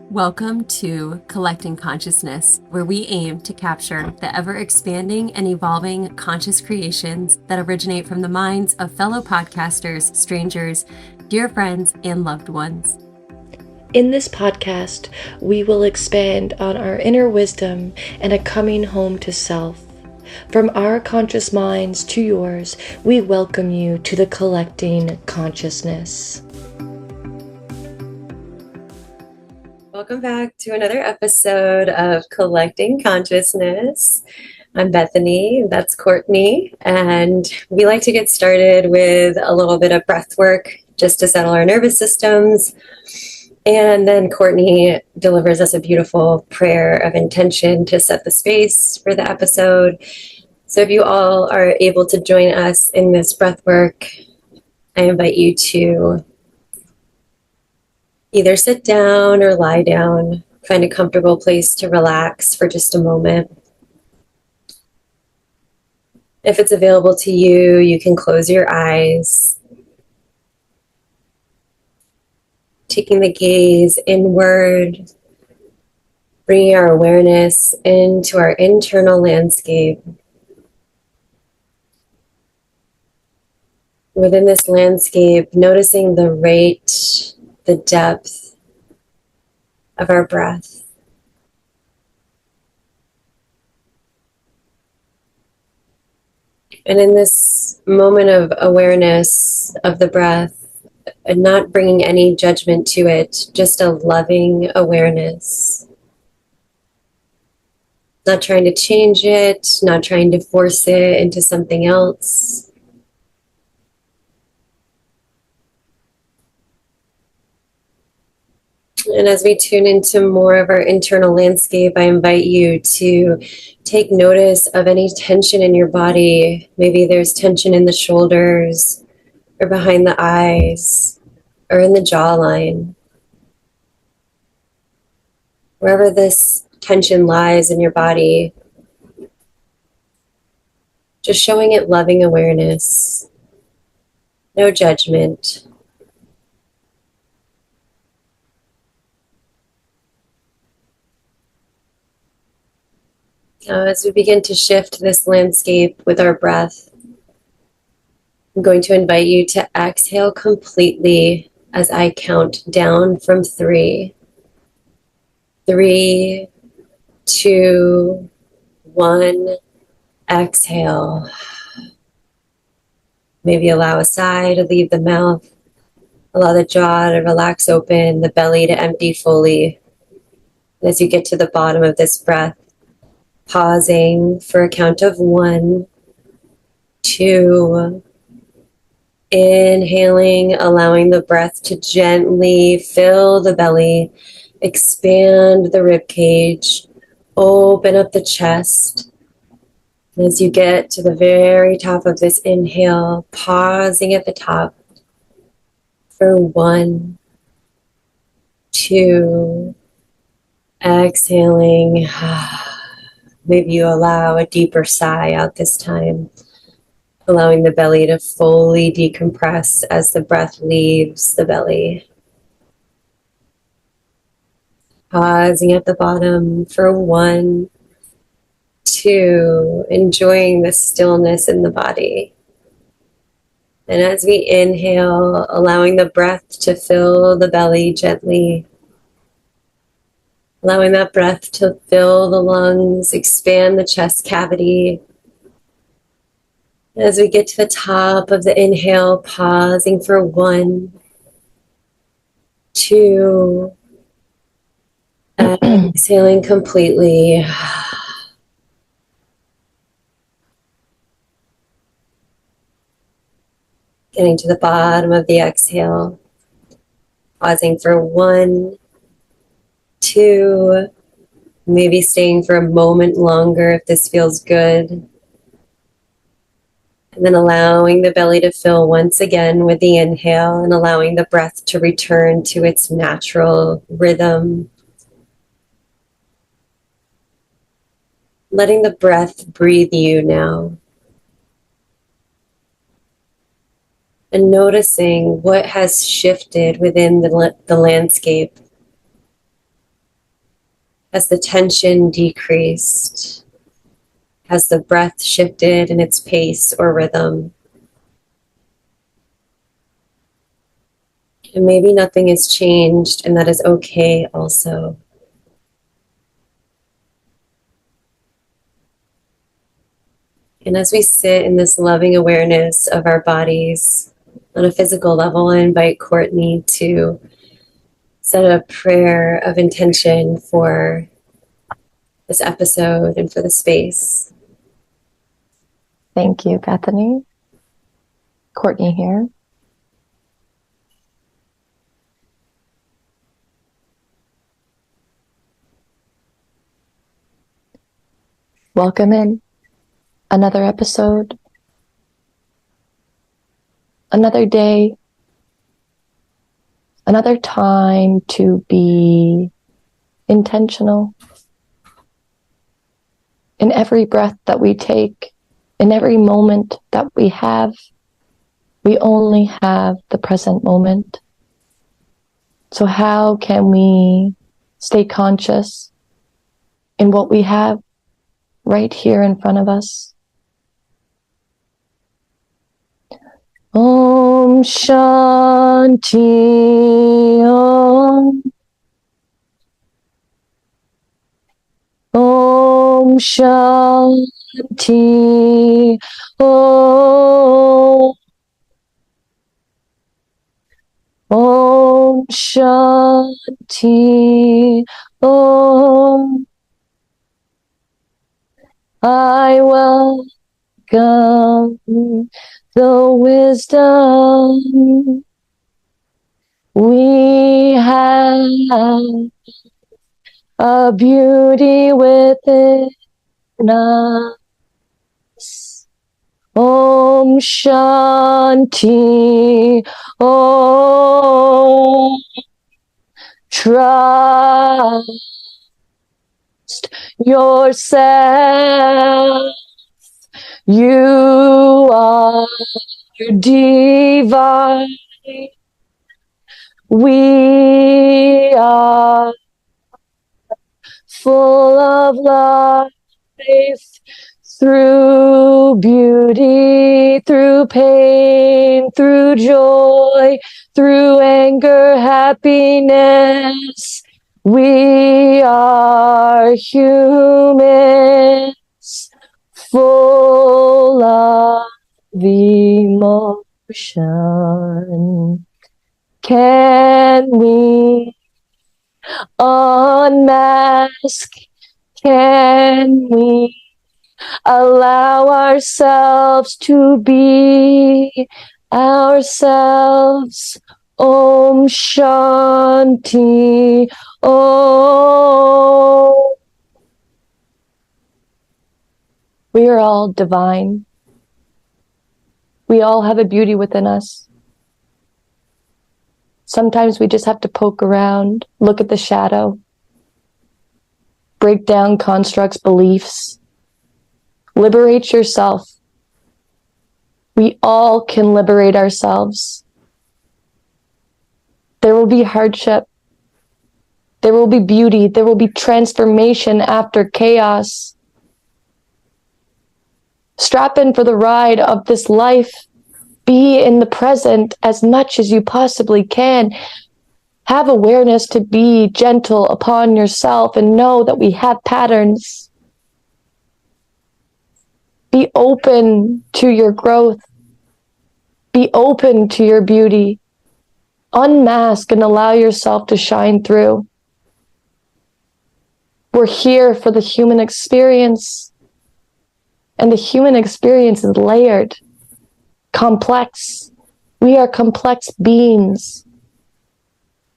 Welcome to Collecting Consciousness, where we aim to capture the ever-expanding and evolving conscious creations that originate from the minds of fellow podcasters, strangers, dear friends, and loved ones. In this podcast, we will expand on our inner wisdom and a coming home to self. From our conscious minds to yours, we welcome you to the Collecting Consciousness. Welcome back to another episode of Collecting Consciousness. I'm Bethany, that's Courtney, and we like to get started with a little bit of breath work just to settle our nervous systems. And then Courtney delivers us a beautiful prayer of intention to set the space for the episode. So if you all are able to join us in this breath work, I invite you to either sit down or lie down, find a comfortable place to relax for just a moment. If it's available to you, you can close your eyes. Taking the gaze inward, bringing our awareness into our internal landscape. Within this landscape, noticing the rate, the depth of our breath. And in this moment of awareness of the breath, and not bringing any judgment to it, just a loving awareness. Not trying to change it, not trying to force it into something else. And as we tune into more of our internal landscape, I invite you to take notice of any tension in your body. Maybe there's tension in the shoulders or behind the eyes or in the jawline. Wherever this tension lies in your body, just showing it loving awareness, no judgment. Now, as we begin to shift this landscape with our breath, I'm going to invite you to exhale completely as I count down from 3. 3, 2, 1, exhale. Maybe allow a sigh to leave the mouth. Allow the jaw to relax open, the belly to empty fully. And as you get to the bottom of this breath, pausing for a count of 1, 2, inhaling, allowing the breath to gently fill the belly, expand the rib cage, open up the chest. And as you get to the very top of this inhale, pausing at the top for 1, 2, exhaling. Maybe you allow a deeper sigh out this time, allowing the belly to fully decompress as the breath leaves the belly. Pausing at the bottom for 1, 2, enjoying the stillness in the body. And as we inhale, allowing the breath to fill the belly gently, allowing that breath to fill the lungs, expand the chest cavity. As we get to the top of the inhale, pausing for 1, 2, exhaling completely. Getting to the bottom of the exhale, pausing for 1, 2, maybe staying for a moment longer if this feels good. And then allowing the belly to fill once again with the inhale and allowing the breath to return to its natural rhythm. Letting the breath breathe you now. And noticing what has shifted within the landscape. Has the tension decreased? Has the breath shifted in its pace or rhythm? And maybe nothing has changed, and that is okay also. And as we sit in this loving awareness of our bodies on a physical level, I invite Courtney to set a prayer of intention for this episode and for the space. Thank you, Bethany. Courtney here. Welcome in another episode, another day, another time to be intentional in every breath that we take, in every moment that we have. We only have the present moment. So how can we stay conscious in what we have right here in front of us? Om Shanti Om. Om Shanti Om. Om Shanti Om. I welcome the wisdom we have, a beauty within us. Om Shanti Om. Trust yourself. You are divine. We are full of life, through beauty, through pain, through joy, through anger, happiness. We are humans, full of emotion. Can we unmask? Can we allow ourselves to be ourselves? Om Shanti Om. We are all divine. We all have a beauty within us. Sometimes we just have to poke around, look at the shadow, break down constructs, beliefs, liberate yourself. We all can liberate ourselves. There will be hardship. There will be beauty. There will be transformation after chaos. Strap in for the ride of this life. Be in the present as much as you possibly can. Have awareness to be gentle upon yourself and know that we have patterns. Be open to your growth. Be open to your beauty. Unmask and allow yourself to shine through. We're here for the human experience. And the human experience is layered, complex. We are complex beings.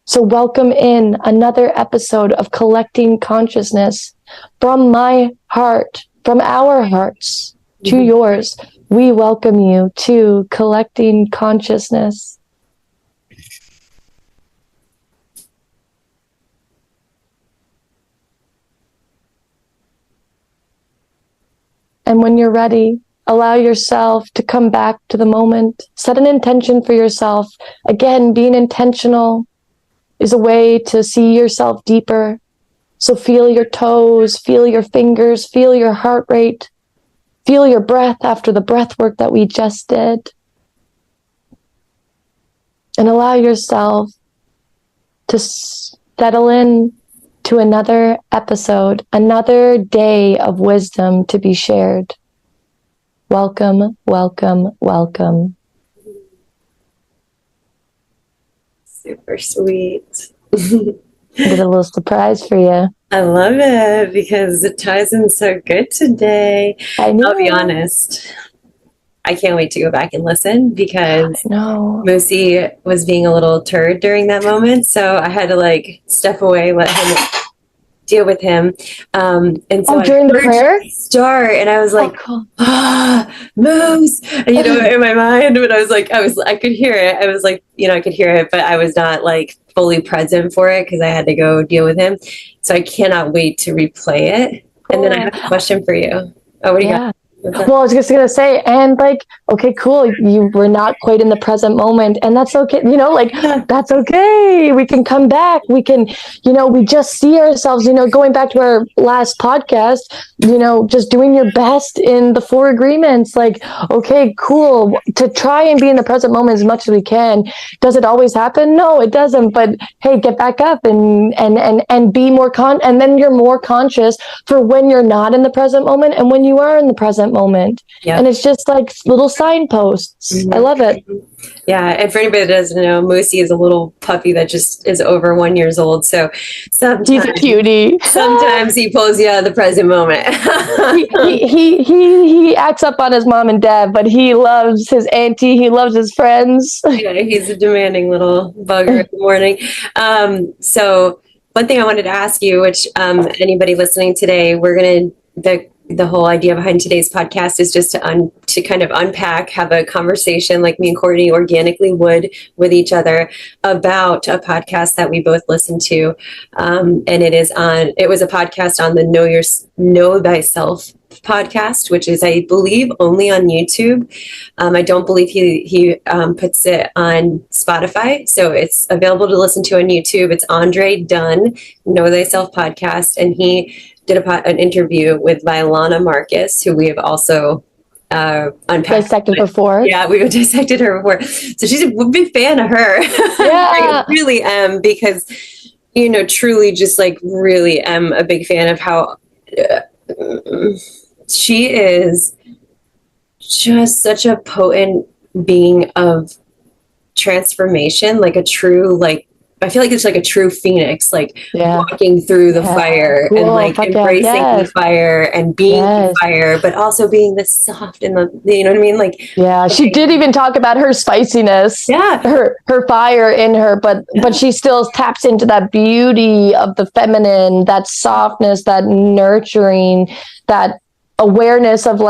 So welcome in another episode of Collecting Consciousness. From my heart, from our hearts to yours, we welcome you to Collecting Consciousness. And when you're ready, allow yourself to come back to the moment. Set an intention for yourself. Again, being intentional is a way to see yourself deeper, So feel your toes, feel your fingers, feel your heart rate, feel your breath after the breath work that we just did. And allow yourself to settle in to another episode, another day of wisdom to be shared. Welcome, welcome, welcome. Super sweet. I did a little surprise for you. I love it because it ties in so good today. I know. I'll be honest. I can't wait to go back and listen because Moosey was being a little turd during that moment. So I had to like step away, let him deal with him. And so during the prayer start, and I was like, cool. Moose, and, in my mind, but I could hear it. I was like, I could hear it, but I was not like fully present for it because I had to go deal with him. So I cannot wait to replay it. Cool. And then I have a question for you. Oh, what do you got? Well, I was just going to say, and like, okay, cool. You were not quite in the present moment, and that's okay. That's okay. We can come back. We can, we just see ourselves, going back to our last podcast, just doing your best in the 4 agreements. Like, okay, cool. To try and be in the present moment as much as we can. Does it always happen? No, it doesn't. But hey, get back up and be more and then you're more conscious for when you're not in the present moment and when you are in the present moment. Yeah. And it's just like little signposts. Mm-hmm. I love it. Yeah. And for anybody that doesn't know, Moosey is a little puppy that just is over 1 year old. So sometimes he's a cutie. Sometimes he pulls you out of the present moment. he acts up on his mom and dad, but he loves his auntie. He loves his friends. Yeah, he's a demanding little bugger in the morning. So one thing I wanted to ask you, which anybody listening today, we're going to, the whole idea behind today's podcast is just to kind of unpack, have a conversation like me and Courtney organically would with each other about a podcast that we both listen to. And it was a podcast on the Know Thyself podcast, which is, I believe, only on YouTube. I don't believe he puts it on Spotify. So it's available to listen to on YouTube. It's André Duqum Know Thyself Podcast. And he did an interview with Vylana Marcus, who we have also unpacked. Dissected before. Yeah, we've dissected her before. So she's a big fan of her. Yeah. I really am, because, truly just like really am a big fan of how she is just such a potent being of transformation, like a true, I feel like it's like a true phoenix, walking through the fire and embracing the fire and being the fire, but also being the soft and you know what I mean? She did even talk about her spiciness, her fire in her, but she still taps into that beauty of the feminine, that softness, that nurturing, that awareness of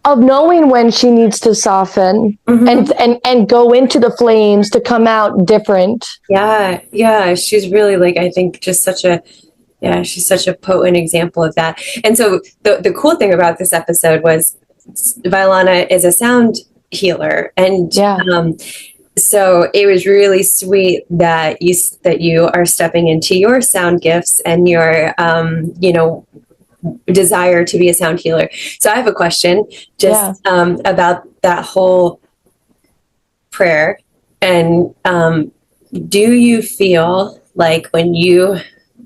of knowing when she needs to soften and go into the flames to come out different. Yeah. She's really I think just she's such a potent example of that. And so the cool thing about this episode was Vylana is a sound healer. And so it was really sweet that you are stepping into your sound gifts and your, desire to be a sound healer. So I have a question about that whole prayer. And do you feel like when you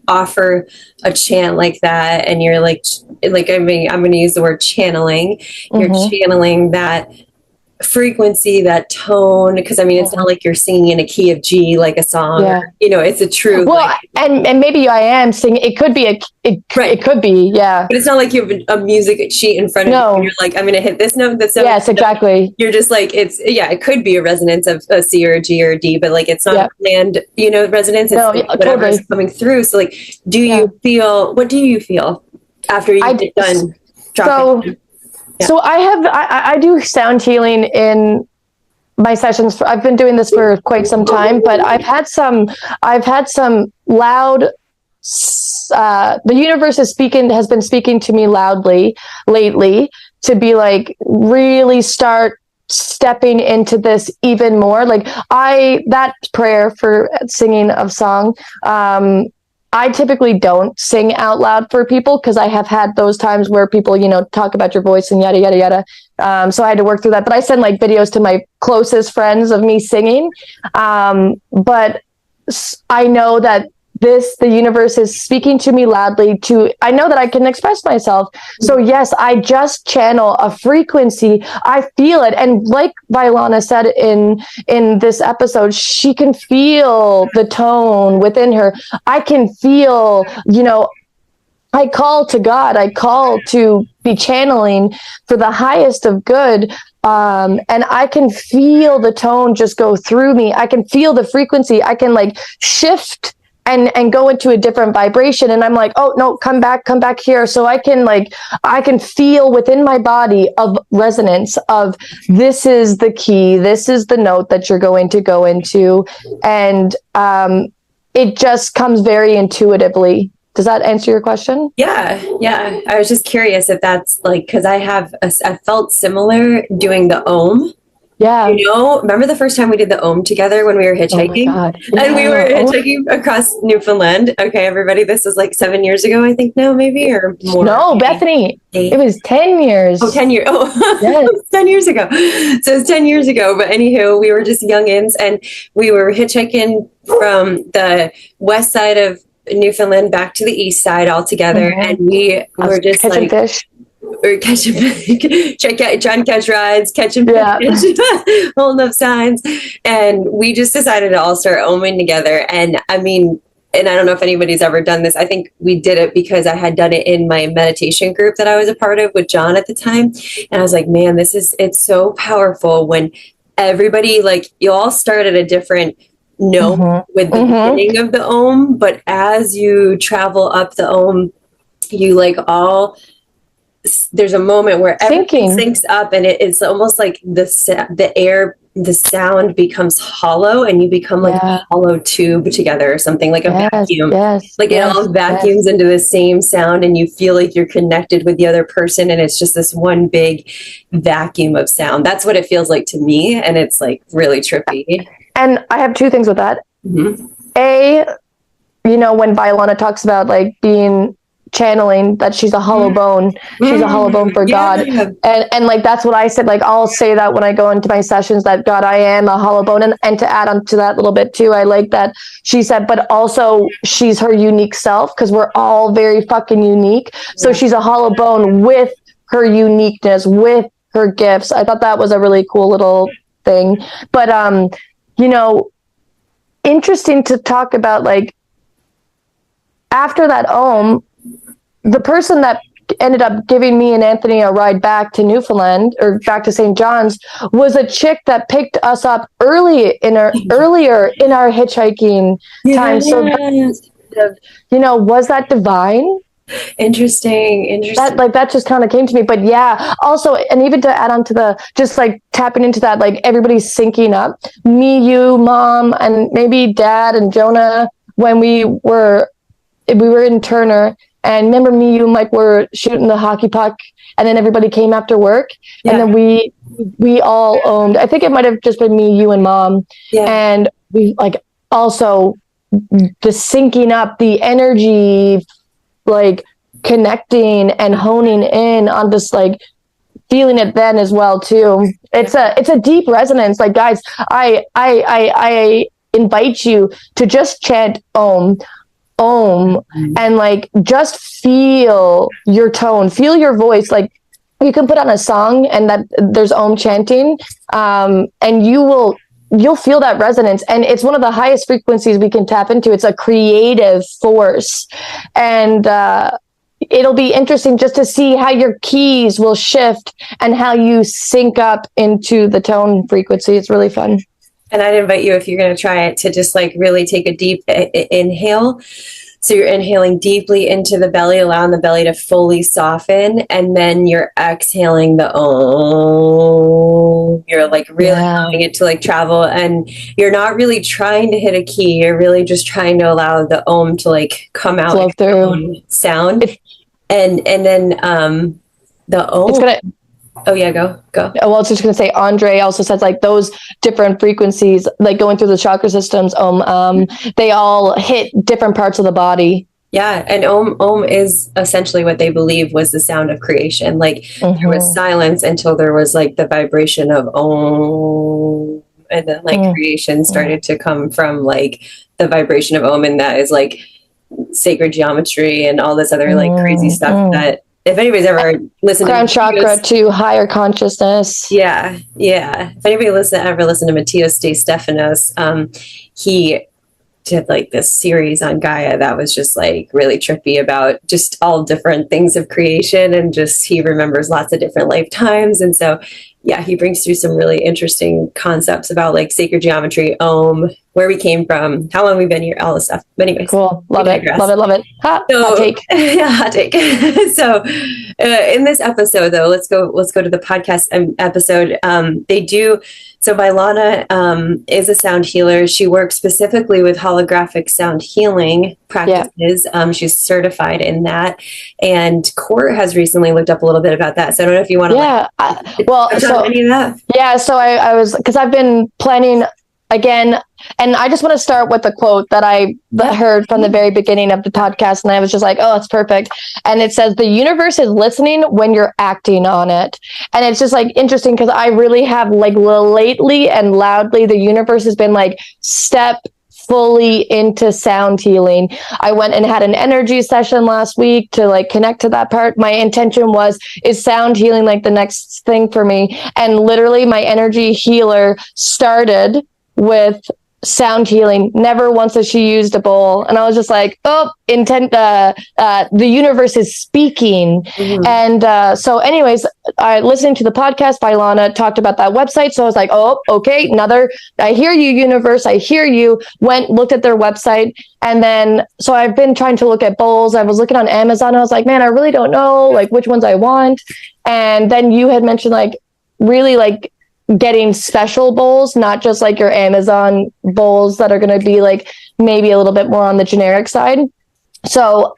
offer a chant like that and you're I'm going to use the word channeling, you're channeling that frequency, that tone, because it's not like you're singing in a key of G like a song, or, it's a true and maybe I am singing, it could be it could be but it's not like you have a music sheet in front of you and you're like, I'm gonna hit this note, this note. Yes, exactly. You're just it could be a resonance of a C or a G or a D, but it's not a planned resonance. It's whatever's coming through. So do you feel, what do you feel after you get done dropping? So I do sound healing in my sessions. I've been doing this for quite some time, but I've had some loud, the universe has been speaking to me loudly lately to be really start stepping into this even more. That prayer for singing of song, I typically don't sing out loud for people because I have had those times where people, talk about your voice and yada, yada, yada. So I had to work through that. But I send like videos to my closest friends of me singing. But I know that the universe is speaking to me loudly I know that I can express myself. So yes, I just channel a frequency. I feel it. And like Vylana said in this episode, she can feel the tone within her. I can feel, I call to God. I call to be channeling for the highest of good. And I can feel the tone just go through me. I can feel the frequency. I can like shift and go into a different vibration. And I'm like, oh no, come back here. So I can feel within my body of resonance of this is the key. This is the note that you're going to go into. And, it just comes very intuitively. Does that answer your question? Yeah. I was just curious if that's like, because I felt similar doing the Om. Yeah. Remember the first time we did the Om together when we were hitchhiking? Oh my God. Yeah. And we were hitchhiking across Newfoundland. Okay, everybody, this was like 7 years ago, I think now, maybe, or more. No, Bethany, 8. It was 10 years. Oh, 10 years. Oh, yes. 10 years ago. So it's 10 years ago. But anywho, we were just youngins and we were hitchhiking from the west side of Newfoundland back to the east side all together. And we were just catching fish. Or catching trying to catch rides, catching fish, holding up signs. And we just decided to all start oming together. And I mean, and I don't know if anybody's ever done this. I think we did it because I had done it in my meditation group that I was a part of with John at the time. And I was like, man, it's so powerful when everybody, like, you all start at a different note with the beginning of the Om. But as you travel up the Om, you like all... there's a moment where everything syncs up and it's almost like the sound becomes hollow and you become like a hollow tube together or something, like a vacuum. It all vacuums into the same sound and you feel like you're connected with the other person and it's just this one big vacuum of sound. That's what it feels like to me, and it's like really trippy. And I have 2 things with that. A, when Vylana talks about like being channeling, that she's a hollow bone. She's a hollow bone for God. And like, that's what I said. Like, I'll say that when I go into my sessions, that God, I am a hollow bone. And to add on to that a little bit too, I like that she said, but also she's her unique self, because we're all very fucking unique. So she's a hollow bone with her uniqueness, with her gifts. I thought that was a really cool little thing. But, interesting to talk about, like, after that Om, the person that ended up giving me and Anthony a ride back to Newfoundland, or back to St. John's, was a chick that picked us up earlier in our hitchhiking time. So, was that divine? Interesting. That just kind of came to me. But yeah, also, and even to add on to just like tapping into that, like everybody's syncing up. Me, you, Mom, and maybe Dad and Jonah, when we were in Turner. And remember, me, you, and Mike were shooting the hockey puck, and then everybody came after work, and then we all owned. I think it might have just been me, you, and Mom, and we like also the syncing up, the energy, like connecting and honing in on just like feeling it then as well too. It's a deep resonance. Like, guys, I invite you to just chant Om. And like just feel your tone, feel your voice. Like, you can put on a song and that there's Om chanting, and you'll feel that resonance. And it's one of the highest frequencies we can tap into. It's a creative force, and it'll be interesting just to see how your keys will shift and how you sync up into the tone frequency. It's really fun. And I'd invite you, if you're going to try it, to just like really take a deep inhale. So you're inhaling deeply into the belly, allowing the belly to fully soften. And then you're exhaling the Om. You're like really allowing it to like travel. And you're not really trying to hit a key. You're really just trying to allow the Om to like come out like sound. And then the Om. Oh yeah, go. Well, I was just going to say, Andre also says like those different frequencies, like going through the chakra systems, they all hit different parts of the body. Yeah, and Om is essentially what they believe was the sound of creation. Like there was silence until there was like the vibration of Om, and then like creation started to come from like the vibration of Om, and that is like sacred geometry and all this other like crazy stuff that if anybody's ever listened crown to chakra to higher consciousness. Yeah. If anybody ever listened to Matthias de Stephanos, he did like this series on Gaia that was just like really trippy about just all different things of creation, and just he remembers lots of different lifetimes. And so yeah, he brings through some really interesting concepts about like sacred geometry, where we came from, how long we've been here, all this stuff. But anyways, cool. Love it. Hot take. Yeah, hot take. So in this episode though, let's go to the podcast episode. They do. So Vylana is a sound healer. She works specifically with holographic sound healing practices. Yeah. She's certified in that. And Court has recently looked up a little bit about that. So I don't know if you want to any of that. Yeah, so I was, because I've been planning again, and I just want to start with a quote that I heard from the very beginning of the podcast, and I was just like, oh, it's perfect. And it says, the universe is listening when you're acting on it. And it's just like interesting because I really have like lately and loudly, the universe has been like, step fully into sound healing. I went and had an energy session last week to like connect to that part. My intention is sound healing like the next thing for me? And literally my energy healer started with sound healing. Never once has she used a bowl. And I was just like, the universe is speaking. Mm-hmm. And so anyways, I listening to the podcast, Vylana talked about that website. So I was like, oh, okay, I hear you, universe. I hear you. Looked at their website. And then, so I've been trying to look at bowls. I was looking on Amazon. I was like, man, I really don't know like which ones I want. And then you had mentioned like really like getting special bowls, not just like your Amazon bowls that are going to be like maybe a little bit more on the generic side. So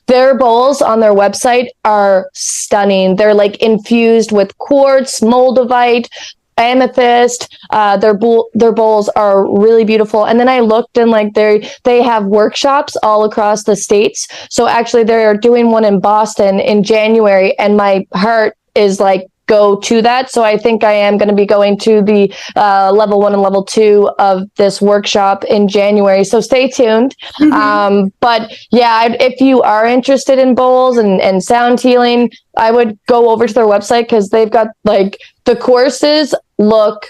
their bowls on their website are stunning. They're like infused with quartz, moldavite, amethyst. Their bowls are really beautiful. And then I looked and like they have workshops all across the states. So actually they're doing one in Boston in January, and my heart is like, go to that. So I think I am going to be going to the level 1 and level 2 of this workshop in January. So stay tuned. Mm-hmm. But yeah, if you are interested in bowls and sound healing, I would go over to their website because they've got like the courses look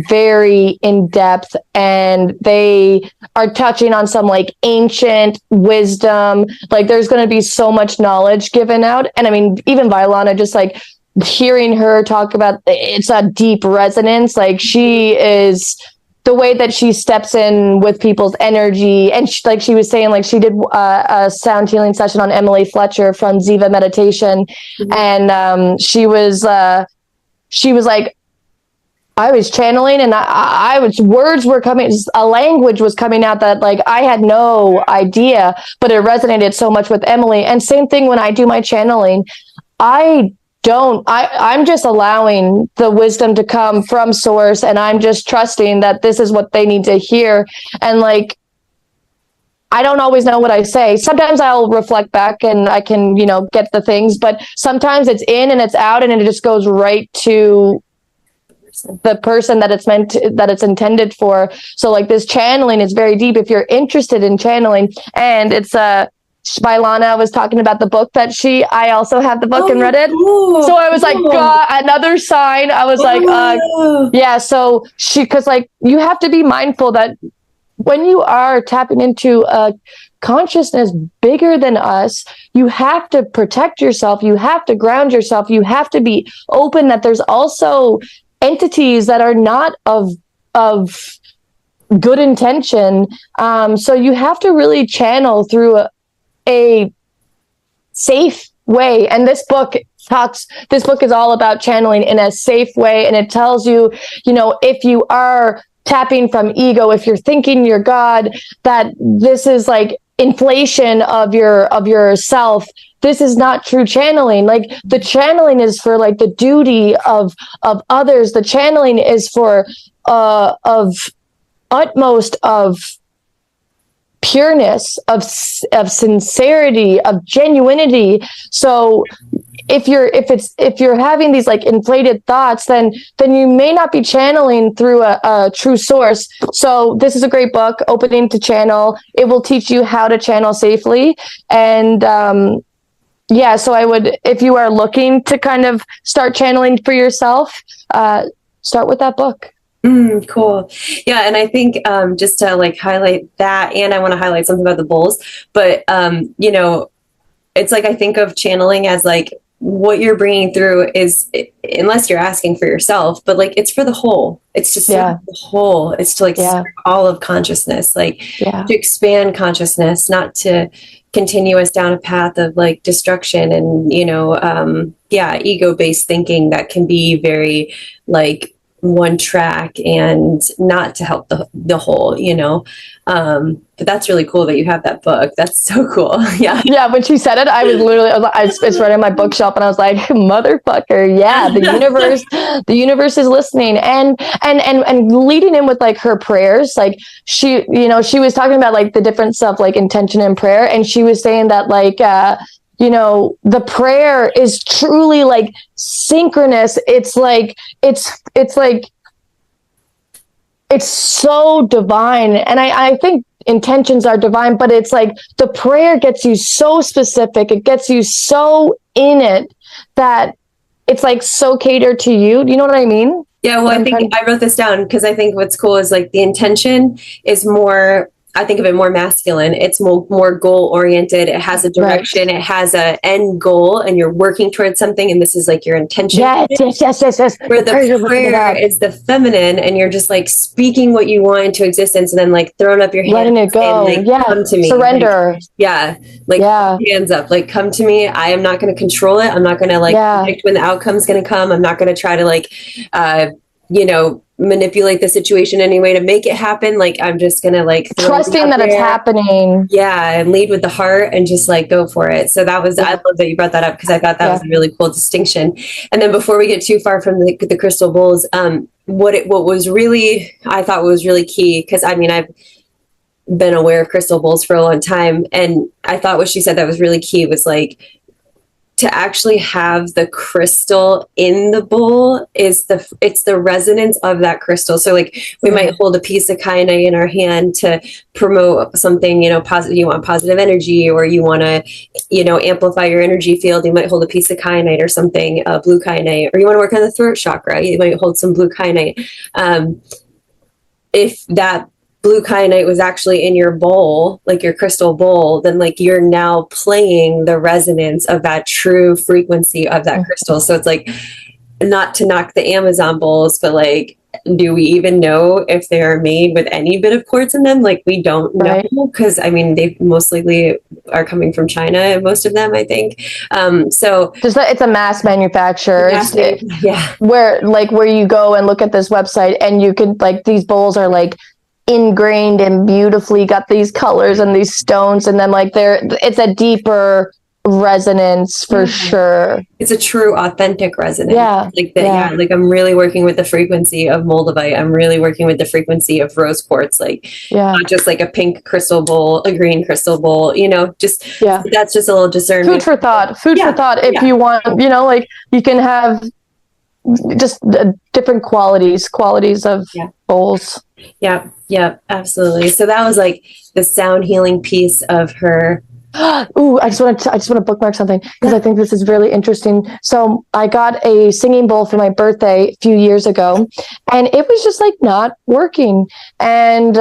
very in depth, and they are touching on some like ancient wisdom. Like there's going to be so much knowledge given out. And I mean, even Vylana, just like hearing her talk about it's a deep resonance. Like she is, the way that she steps in with people's energy, and like she was saying, like she did a sound healing session on Emily Fletcher from Ziva Meditation. Mm-hmm. And she was like, I was channeling, and I was, words were coming, a language was coming out that like I had no idea, but it resonated so much with Emily. And same thing when I do my channeling, I'm just allowing the wisdom to come from source, and I'm just trusting that this is what they need to hear. And like, I don't always know what I say. Sometimes I'll reflect back and I can, get the things, but sometimes it's in and it's out, and it just goes right to the person that it's intended for. So like this channeling is very deep if you're interested in channeling. And it's Vylana was talking about the book that I also have the book and read it. Cool, so I was like, God, another sign. I was like, yeah. So because like you have to be mindful that when you are tapping into a consciousness bigger than us, you have to protect yourself. You have to ground yourself. You have to be open that there's also entities that are not of good intention. So you have to really channel through a safe way. And this book is all about channeling in a safe way. And it tells you, if you are tapping from ego, if you're thinking you're God, that this is like inflation of your self. this is not true channeling. Like, the channeling is for like the duty of others. The channeling is for of utmost of pureness, of sincerity, of genuinity. So if you're having these like inflated thoughts, then you may not be channeling through a true source. So this is a great book, Opening to Channel. It will teach you how to channel safely. And so I would, if you are looking to kind of start channeling for yourself, start with that book. Cool. Yeah. And I think just to like highlight that, and I want to highlight something about the bowls, but it's like, I think of channeling as like what you're bringing through is, unless you're asking for yourself, but like it's for the whole. It's just the whole. It's to like serve all of consciousness, like to expand consciousness, not to continue us down a path of like destruction and ego-based thinking that can be very like one track and not to help the whole, but that's really cool that you have that book. That's so cool. Yeah, when she said it, I was literally, it's right on my bookshelf, and I was like, motherfucker, yeah, the universe is listening. And leading in with like her prayers, like she was talking about like the difference of like intention and prayer, and she was saying that like the prayer is truly like synchronous. It's like it's so divine. And I think intentions are divine, but it's like the prayer gets you so specific. It gets you so in it that it's like so catered to you. Do you know what I mean? Yeah. Well, I think I wrote this down because I think what's cool is like the intention is more, I think of it more masculine. It's more goal oriented. It has a direction. Right. It has an end goal, and you're working towards something. And this is like your intention. Yes. Where the prayer is the feminine, and you're just like speaking what you want into existence, and then like throwing up your hands, letting it go. And, like, come to me. Surrender. Hands up. Like, come to me. I am not going to control it. I'm not going to like predict when the outcome's going to come. I'm not going to try to like, manipulate the situation anyway to make it happen. Like, I'm just gonna like trusting that it's happening. And lead with the heart and just like go for it. So that was I love that you brought that up, because I thought that was a really cool distinction. And then before we get too far from the crystal bowls, what was really, I thought was really key, because I mean, I've been aware of crystal bowls for a long time, and I thought what she said that was really key was like, to actually have the crystal in the bowl it's the resonance of that crystal. So like we might hold a piece of kyanite in our hand to promote something, positive. You want positive energy, or you want to, amplify your energy field. You might hold a piece of kyanite or something, blue kyanite, or you want to work on the throat chakra. You might hold some blue kyanite. If that blue kyanite was actually in your bowl, like your crystal bowl, then like you're now playing the resonance of that true frequency of that crystal. So it's like, not to knock the Amazon bowls, but like, do we even know if they are made with any bit of quartz in them? Like, we don't know, because I mean, they most likely are coming from China, most of them, I think. So just that it's a mass manufacturer. Where you go and look at this website, and you can like, these bowls are like ingrained and beautifully got these colors and these stones, and then like it's a deeper resonance for sure. It's a true authentic resonance. Like I'm really working with the frequency of moldavite. I'm really working with the frequency of rose quartz, not just like a pink crystal bowl, a green crystal bowl, that's just a little discernment. Food for thought if you want, like you can have just different qualities of bowls. Yeah, absolutely. So that was like the sound healing piece of her. Ooh, I just want to bookmark something, because I think this is really interesting. So I got a singing bowl for my birthday a few years ago, and it was just like not working. And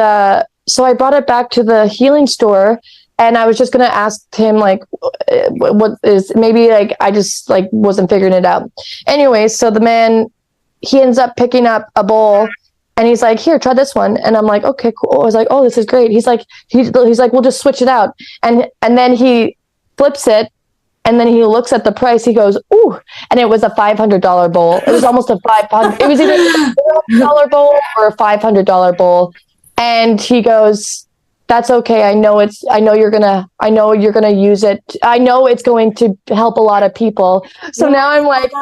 so I brought it back to the healing store, and I was just going to ask him like, what is, maybe like I just like wasn't figuring it out. Anyway, so the man, he ends up picking up a bowl. And he's like, here, try this one. And I'm like, okay, cool. I was like, oh, this is great. He's like, we'll just switch it out. And then he flips it, and then he looks at the price. He goes, ooh, and it was a $500 bowl. It was almost a $500. It was either a $100 bowl or a $500 bowl. And he goes, that's okay. I know you're gonna use it. I know it's going to help a lot of people. So now I'm like,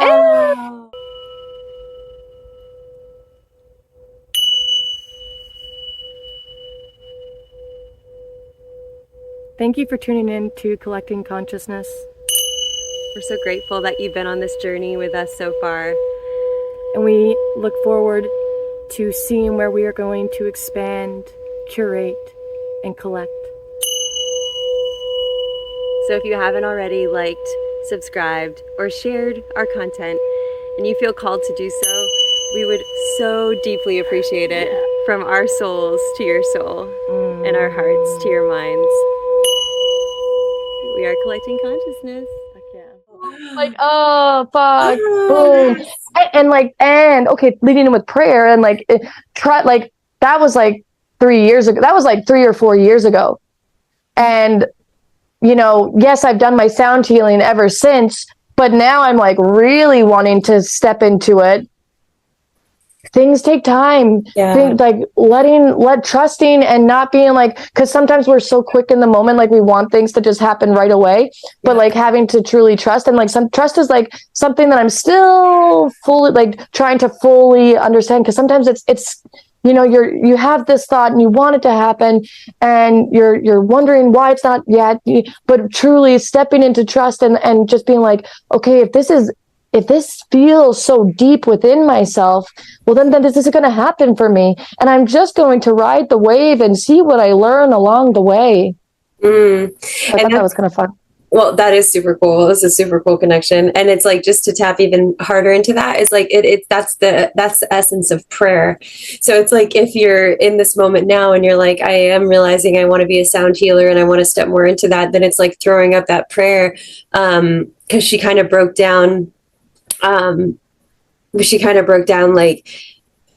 Thank you for tuning in to Collecting Consciousness. We're so grateful that you've been on this journey with us so far. And we look forward to seeing where we are going to expand, curate, and collect. So if you haven't already liked, subscribed, or shared our content, and you feel called to do so, we would so deeply appreciate it. From our souls to your soul, and our hearts to your minds. We are collecting consciousness. Like, oh, fuck, boom. And okay, leading in with prayer and that was like 3 years ago. That was like 3 or 4 years ago. And, yes, I've done my sound healing ever since, but now I'm like really wanting to step into it. Things take time. Yeah. Trusting and not being like, because sometimes we're so quick in the moment, like we want things to just happen right away, but like having to truly trust, and like some trust is like something that I'm still fully like trying to fully understand, because sometimes it's you have this thought and you want it to happen and you're wondering why it's not yet, but truly stepping into trust and just being like, okay, if this feels so deep within myself, well, then this is going to happen for me. And I'm just going to ride the wave and see what I learn along the way. I thought that was kind of fun. Well, that is super cool. It's a super cool connection. And it's like, just to tap even harder into that is like, that's the essence of prayer. So it's like, if you're in this moment now and you're like, I am realizing I want to be a sound healer and I want to step more into that, then it's like throwing up that prayer. 'Cause she kind of broke down, like,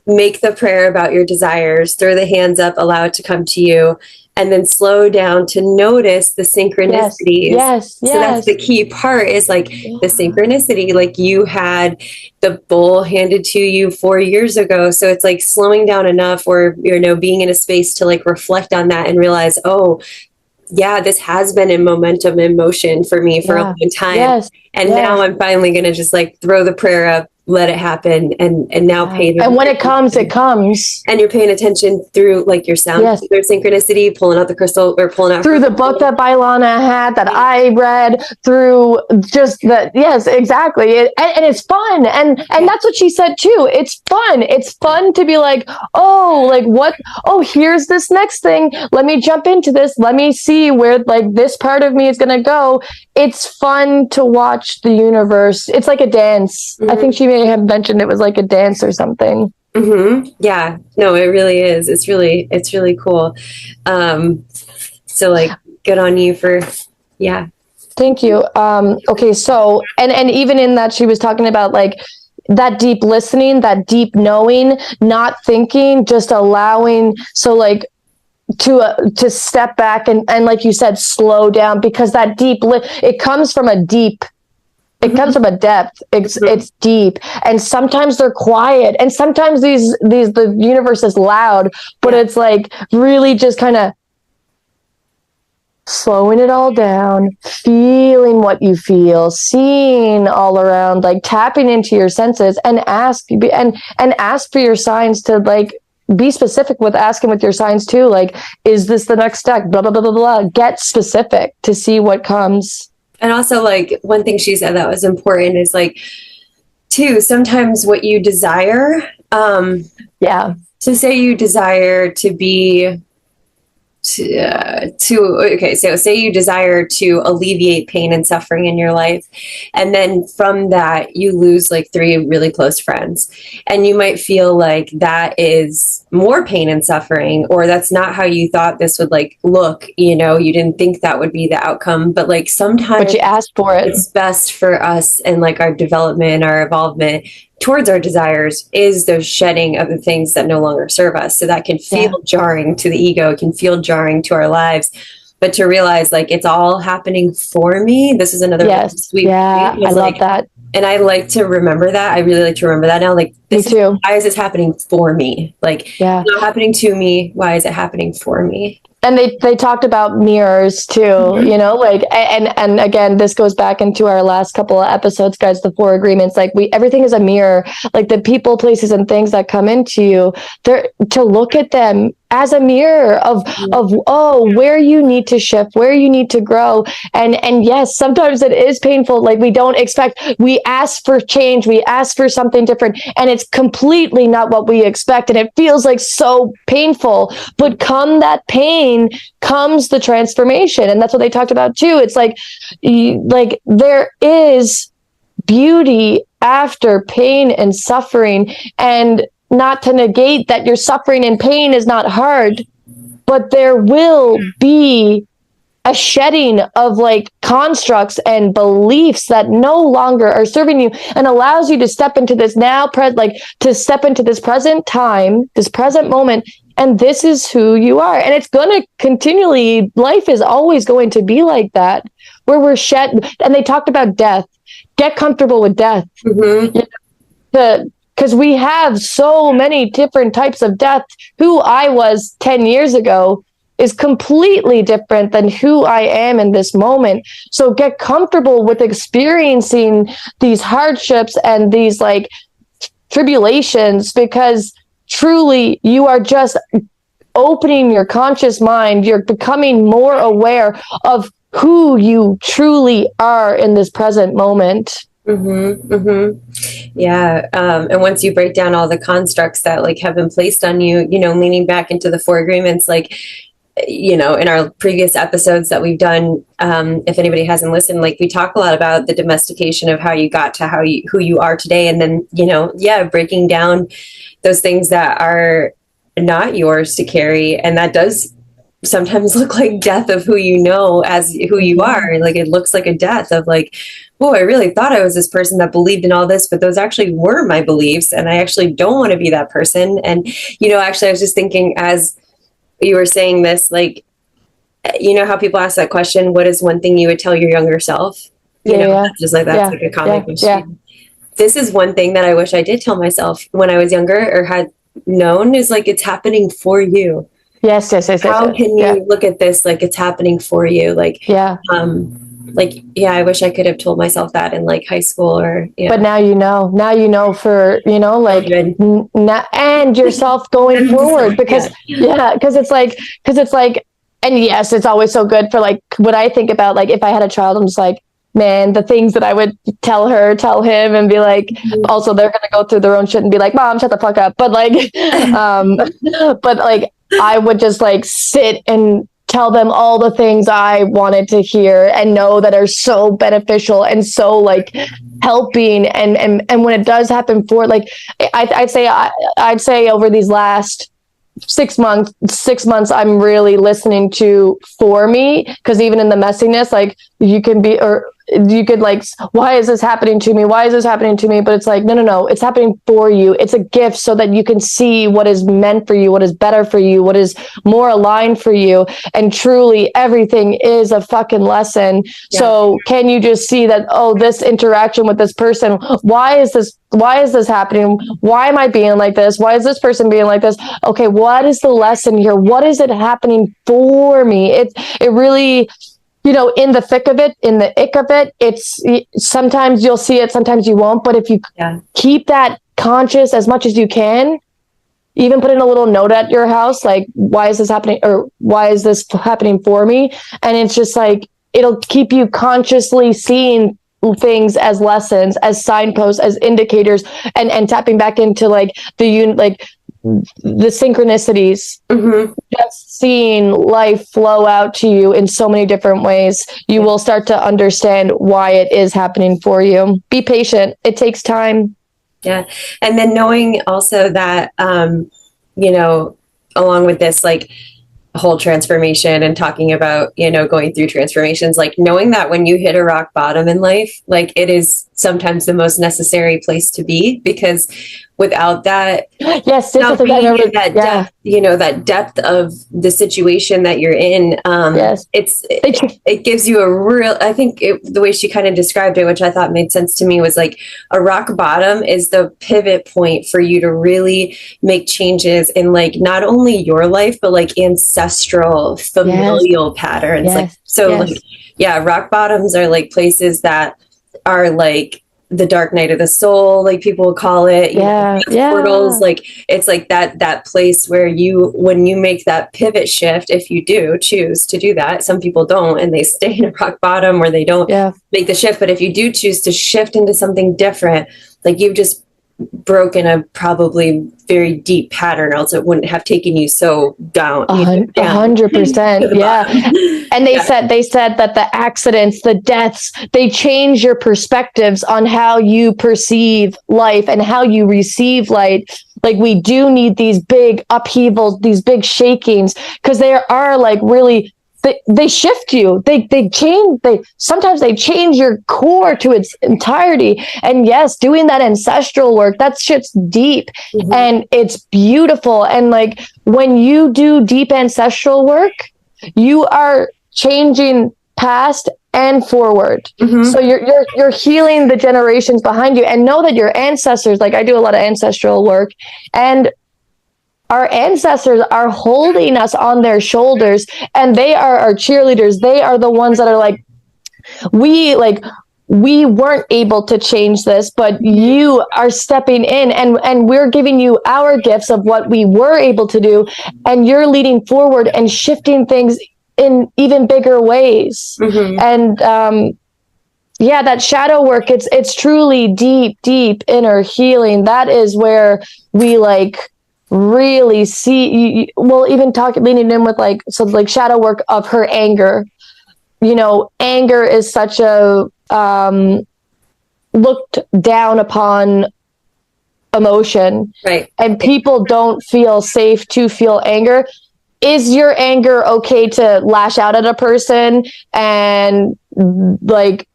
make the prayer about your desires, throw the hands up, allow it to come to you, and then slow down to notice the synchronicities. Yes. So that's the key part, is like the synchronicity. Like, you had the bowl handed to you 4 years ago. So it's like slowing down enough, or, being in a space to like reflect on that and realize, oh, yeah, this has been in momentum, in motion for me for a long time. Now I'm finally going to just like throw the prayer up, let it happen, and now pay the and when it comes, and you're paying attention through like your sound through synchronicity, pulling out the crystal, or pulling out through the book that Vylana had that I read, through just that. Yes, exactly. And it's fun, and that's what she said too. It's fun to be like, oh, like what, oh, here's this next thing, let me jump into this, let me see where like this part of me is going to go. It's fun to watch the universe. It's like a dance. I think she may have mentioned it was like a dance or something. Yeah, no, it really is. It's really cool. So like, good on you for, Thank you. Okay. So, and even in that, she was talking about like that deep listening, that deep knowing, not thinking, just allowing. So like, to step back and like you said, slow down, because that it comes from a deep, it comes from a depth. It's deep, and sometimes they're quiet, and sometimes the universe is loud, but it's like really just kind of slowing it all down, feeling what you feel, seeing all around, like tapping into your senses, and ask for your signs to like. Be specific with asking with your signs too. Like, is this the next step? Blah, blah, blah, blah, blah. Get specific to see what comes. And also, like, one thing she said that was important is like, too, sometimes what you desire. So say you desire to be so say you desire to alleviate pain and suffering in your life, and then from that you lose like 3 really close friends, and you might feel like that is more pain and suffering, or that's not how you thought this would like look, you didn't think that would be the outcome, but like sometimes but you asked for it. It's best for us, and like our development, our involvement towards our desires, is those shedding of the things that no longer serve us. So that can feel jarring to the ego, it can feel jarring to our lives, but to realize like it's all happening for me. This is another sweet I love that. And I like to remember that. I really like to remember that now. Like, Me too. why is this happening for me? Like, Yeah. it's not happening to me. Why is it happening for me? And they talked about mirrors too, you know, like, and again, this goes back into our last couple of episodes, guys, the 4 agreements. Like, everything is a mirror. Like, the people, places, and things that come into you, they're to look at them as a mirror of where you need to shift, where you need to grow. And yes, sometimes it is painful. Like, we ask for change, we ask for something different, and it's completely not what we expect, and it feels like so painful. But come that pain comes the transformation, and that's what they talked about too. It's like there is beauty after pain and suffering, and not to negate that your suffering and pain is not hard, but there will be a shedding of like constructs and beliefs that no longer are serving you, and allows you to step into this to step into this present time, this present moment. And this is who you are. And it's going to continually, life is always going to be like that, where we're shed. And they talked about death. Get comfortable with death. Mm-hmm. Because we have so many different types of death. Who I was 10 years ago is completely different than who I am in this moment. So get comfortable with experiencing these hardships and these like tribulations, because truly you are just opening your conscious mind. You're becoming more aware of who you truly are in this present moment. Mm-hmm, mm-hmm. Yeah. And once you break down all the constructs that like have been placed on you, you know, leaning back into the 4 agreements, like, you know, in our previous episodes that we've done, if anybody hasn't listened, like we talk a lot about the domestication of how you got to who you are today. And then, you know, breaking down those things that are not yours to carry. And that does sometimes look like death of who you know as who you are. Like, it looks like a death of like, oh, I really thought I was this person that believed in all this, but those actually were my beliefs. And I actually don't want to be that person. And, you know, actually, I was just thinking as you were saying this, like, you know how people ask that question, what is one thing you would tell your younger self? You know, just like that's like a common question. Yeah. This is one thing that I wish I did tell myself when I was younger or had known, is like, it's happening for you. Yes. How can you look at this like it's happening for you? Like, I wish I could have told myself that in like high school or, but now you know for, you know, like, and yourself going forward, because because it's like, and yes, it's always so good for like, what I think about, like, if I had a child, I'm just like, man, the things that I would tell him and be like, also they're going to go through their own shit and be like, Mom, shut the fuck up. But like, but like, I would just like sit and tell them all the things I wanted to hear and know that are so beneficial and so like helping. And when it does happen for like, I'd say over these last 6 months, I'm really listening to for me, because even in the messiness, like you could like, why is this happening to me? But it's like, no, it's happening for you. It's a gift so that you can see what is meant for you, what is better for you, what is more aligned for you. And truly everything is a fucking lesson. Yeah. So can you just see that, oh, this interaction with this person, why is this happening? Why am I being like this? Why is this person being like this? Okay, what is the lesson here? What is it happening for me? It really, you know, in the thick of it, in the ick of it, it's sometimes you'll see it, sometimes you won't. But if you keep that conscious as much as you can, even put in a little note at your house, like, why is this happening? Or why is this happening for me? And it's just like, it'll keep you consciously seeing things as lessons, as signposts, as indicators, and tapping back into like the synchronicities, just seeing life flow out to you in so many different ways. You will start to understand why it is happening for you. Be patient. It takes time. Yeah. And then knowing also that, you know, along with this, like, whole transformation and talking about, you know, going through transformations, like knowing that when you hit a rock bottom in life, like it is sometimes the most necessary place to be, because without that, yes, without being in that depth, that depth of the situation that you're in, yes, it gives you a real, I think the way she kind of described it, which I thought made sense to me, was like a rock bottom is the pivot point for you to really make changes in like not only your life, but like ancestral familial patterns. Yes. Like, so like, yeah, rock bottoms are like places that are like the dark night of the soul, like people call it, portals. Like it's like that place where when you make that pivot shift, if you do choose to do that, some people don't, and they stay in a rock bottom where they don't make the shift. But if you do choose to shift into something different, like you've just broken a probably very deep pattern, else it wouldn't have taken you so down. 100%. Yeah. And they said that the accidents, the deaths, they change your perspectives on how you perceive life and how you receive light. Like we do need these big upheavals, these big shakings, because there are like really, they shift you. They sometimes they change your core to its entirety. And yes, doing that ancestral work, that shit's deep and it's beautiful. And like when you do deep ancestral work, you are changing past and forward. So you're healing the generations behind you, and know that your ancestors, like I do a lot of ancestral work, and our ancestors are holding us on their shoulders, and they are our cheerleaders. They are the ones that are like, we weren't able to change this, but you are stepping in, and we're giving you our gifts of what we were able to do, and you're leading forward and shifting things in even bigger ways. And that shadow work, it's truly deep inner healing. That is where we like really see, we'll even talk leaning in with like shadow work of her anger. Anger is such a looked down upon emotion, right? And people don't feel safe to feel anger. Is your anger okay to lash out at a person and like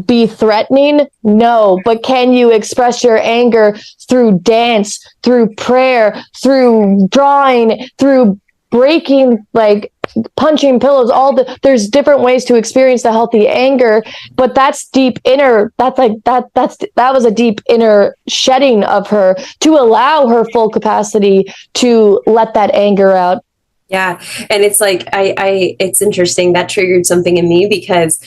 be threatening? No, but can you express your anger through dance, through prayer, through drawing, through breaking, like punching pillows? There's different ways to experience the healthy anger, but that's deep inner. That was a deep inner shedding of her to allow her full capacity to let that anger out. Yeah, and it's like it's interesting that triggered something in me, because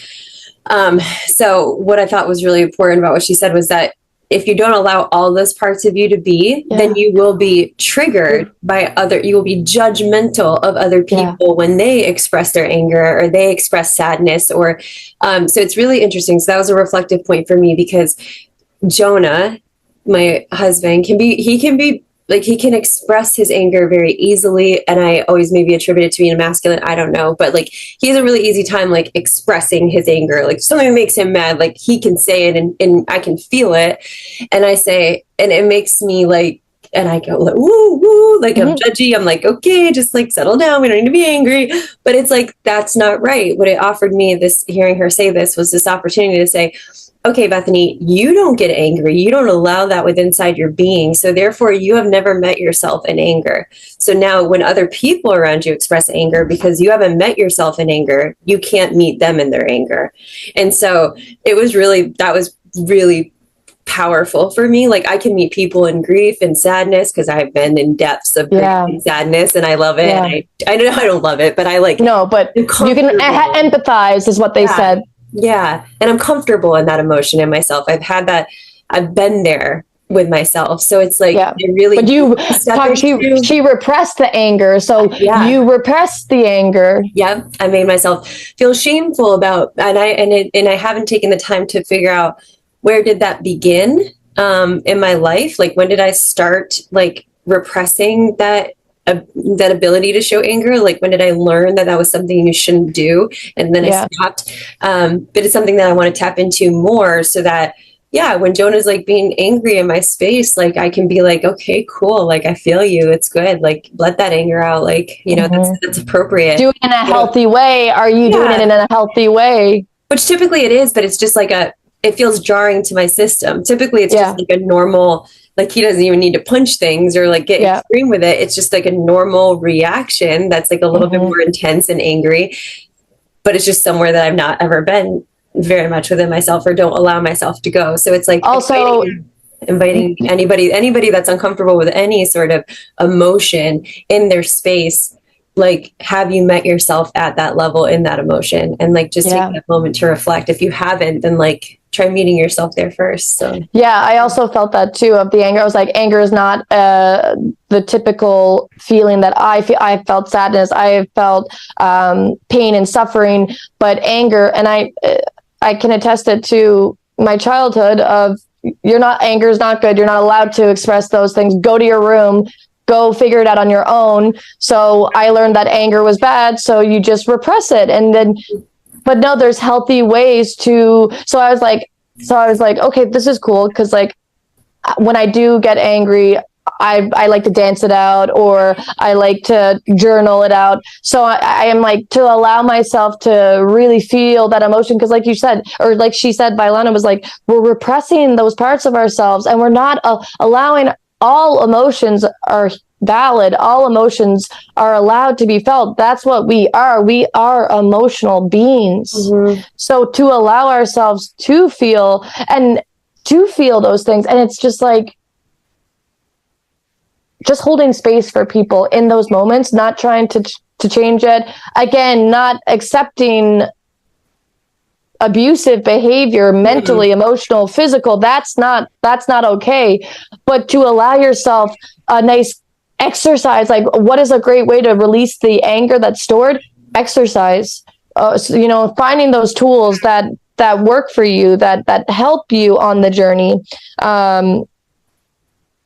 so what I thought was really important about what she said was that if you don't allow all those parts of you to be, then you will be triggered by you will be judgmental of other people when they express their anger or they express sadness, or so it's really interesting. So that was a reflective point for me, because Jonah, my husband, he can express his anger very easily, and I always maybe attribute it to being a masculine. I don't know, but like he has a really easy time like expressing his anger. Like something makes him mad, like he can say it, and I can feel it, and I say, and it makes me like, and I go like, woo woo, like I'm judgy. I'm like, okay, just like settle down. We don't need to be angry. But it's like that's not right. What it offered me, this hearing her say this, was this opportunity to say, okay, Bethany, you don't get angry. You don't allow that within inside your being. So therefore, you have never met yourself in anger. So now when other people around you express anger, because you haven't met yourself in anger, you can't meet them in their anger. And so that was really powerful for me. Like I can meet people in grief and sadness, because I've been in depths of grief and sadness, and I love it. And I know I don't love it, but I like, no, but you can empathize is what they said. Yeah. And I'm comfortable in that emotion in myself. I've been there with myself. So it's like, it really, but she repressed the anger. So you repressed the anger. Yeah. I made myself feel shameful about, and I haven't taken the time to figure out where did that begin, in my life? Like, when did I start like repressing that ability to show anger? Like, when did I learn that was something you shouldn't do? And then I stopped. But it's something that I want to tap into more, so that, when Jonah's like being angry in my space, like I can be like, okay, cool. Like, I feel you. It's good. Like, let that anger out. Like, that's appropriate. Do it in a healthy way. Are you doing it in a healthy way? Which typically it is, but it's just like it feels jarring to my system. Typically it's just like a normal, like he doesn't even need to punch things or like get extreme with it. It's just like a normal reaction that's like a little bit more intense and angry, but it's just somewhere that I've not ever been very much within myself or don't allow myself to go. So it's like also inviting anybody that's uncomfortable with any sort of emotion in their space, like, have you met yourself at that level in that emotion? And like, just take that moment to reflect. If you haven't, then like try meeting yourself there first. So yeah, I also felt that too of the anger. I was like, anger is not the typical feeling that I feel. I felt sadness, I felt pain and suffering, but anger, and I can attest it to my childhood of anger is not good. You're not allowed to express those things. Go to your room, go figure it out on your own. So I learned that anger was bad. So you just repress it. And then, but no, there's healthy ways to, so I was like, okay, this is cool. Cause like when I do get angry, I like to dance it out, or I like to journal it out. So I am like, to allow myself to really feel that emotion. Cause like you said, or like she said, Vylana was like, we're repressing those parts of ourselves, and we're not allowing. All emotions are valid. All emotions are allowed to be felt. That's what we are. We are emotional beings. Mm-hmm. So to allow ourselves to feel those things. And it's just like, just holding space for people in those moments, not trying to change it. Again, not accepting abusive behavior, mentally, emotional, physical. That's not okay. But to allow yourself a nice exercise, like what is a great way to release the anger that's stored? Exercise. Finding those tools that work for you, that help you on the journey.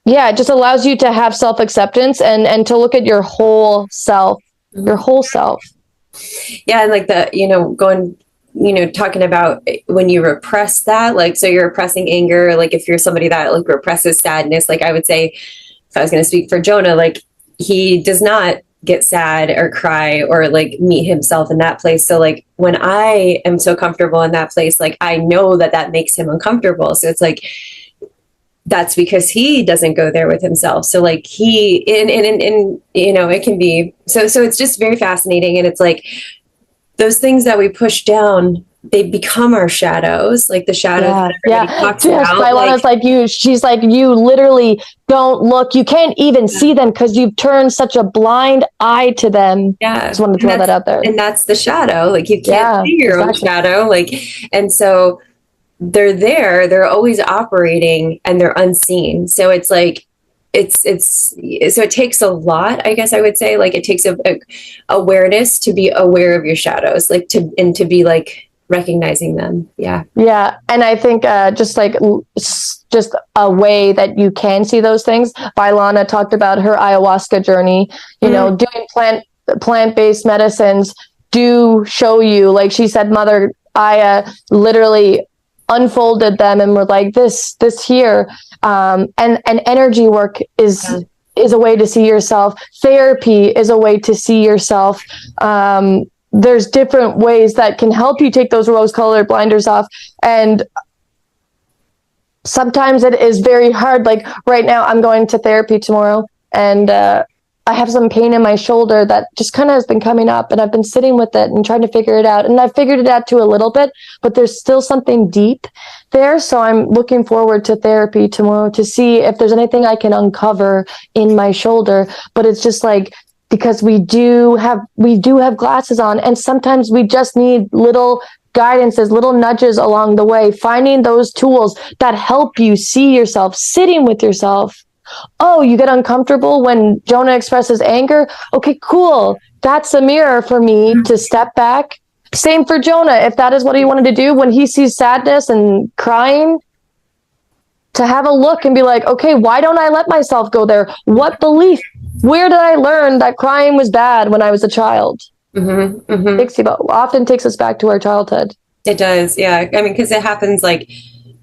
It just allows you to have self-acceptance and to look at your whole self, your whole self. Yeah. And like talking about when you repress that, like, so you're repressing anger, like if you're somebody that like represses sadness, like I would say, if I was going to speak for Jonah, like he does not get sad or cry or like meet himself in that place. So like when I am so comfortable in that place, like I know that makes him uncomfortable. So it's like, that's because he doesn't go there with himself. So like it can be, so it's just very fascinating. And it's like, those things that we push down, they become our shadows, like the shadows that everybody talks about. She's like, you literally don't look, you can't even see them because you've turned such a blind eye to them. Yeah. Just wanted to throw that out there. And that's the shadow. Like you can't see your own shadow. Like, and so they're always operating and they're unseen. So it's like, so it takes a lot, I guess I would say, like it takes a awareness to be aware of your shadows, like to be like recognizing them. Yeah. And I think just a way that you can see those things. Vylana talked about her ayahuasca journey, doing plant-based medicines do show you, like she said, Mother Aya literally unfolded them and were like, this here. And energy work is a way to see yourself. Therapy is a way to see yourself. There's different ways that can help you take those rose-colored blinders off. And sometimes it is very hard. Like right now, I'm going to therapy tomorrow, and I have some pain in my shoulder that just kind of has been coming up, and I've been sitting with it and trying to figure it out. And I've figured it out too a little bit, but there's still something deep there. So I'm looking forward to therapy tomorrow to see if there's anything I can uncover in my shoulder. But it's just like, because we do have glasses on, and sometimes we just need little guidances, little nudges along the way, finding those tools that help you see yourself, sitting with yourself. Oh, you get uncomfortable when Jonah expresses anger? Okay, cool. That's a mirror for me to step back. Same for Jonah. If that is what he wanted to do when he sees sadness and crying, to have a look and be like, okay, why don't I let myself go there? What belief? Where did I learn that crying was bad when I was a child? Often takes us back to our childhood. It does. Yeah. I mean, because it happens like,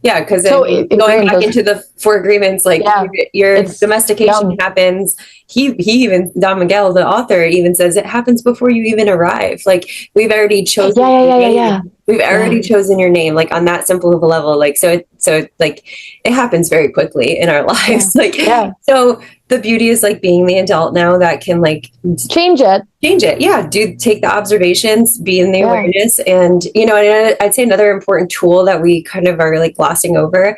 because going back into the 4 agreements, like your domestication happens, he even, Don Miguel, the author, even says it happens before you even arrive. Like, we've already chosen your name. We've already chosen your name, like on that simple of a level. Like, so like it happens very quickly in our lives. Like, so the beauty is like being the adult now that can like change it. Yeah. Take the observations, be in the awareness. And, and I'd say another important tool that we kind of are like glossing over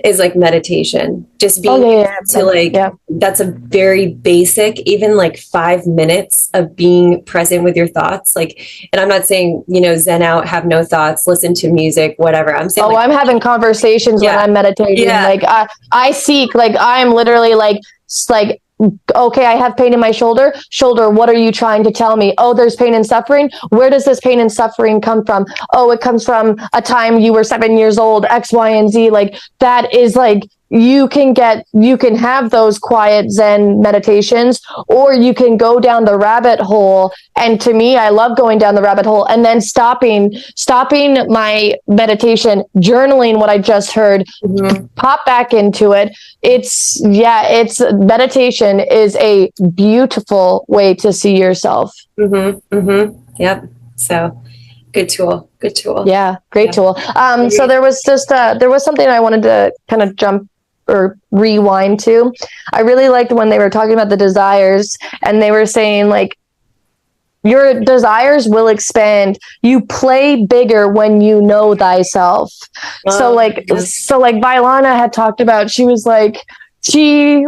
is like meditation. Just being that's a very basic, even like 5 minutes of being present with your thoughts. Like, and I'm not saying, zen out, have no thoughts, listen to music, whatever. I'm saying, I'm having conversations when I'm meditating. Like I seek, like I'm literally like, okay, I have pain in my shoulder. What are you trying to tell me? Oh, there's pain and suffering. Where does this pain and suffering come from? Oh, it comes from a time you were 7 years old, X, Y, and Z. Like that is like, you can have those quiet Zen meditations, or you can go down the rabbit hole. And to me, I love going down the rabbit hole and then stopping my meditation, journaling what I just heard, pop back into it. It's meditation is a beautiful way to see yourself. Yep. So good tool. Yeah. Great tool. So there was something I wanted to kind of jump or rewind to. I really liked when they were talking about the desires, and they were saying like, your desires will expand. You play bigger when you know thyself. So Vylana had talked about, she was like, her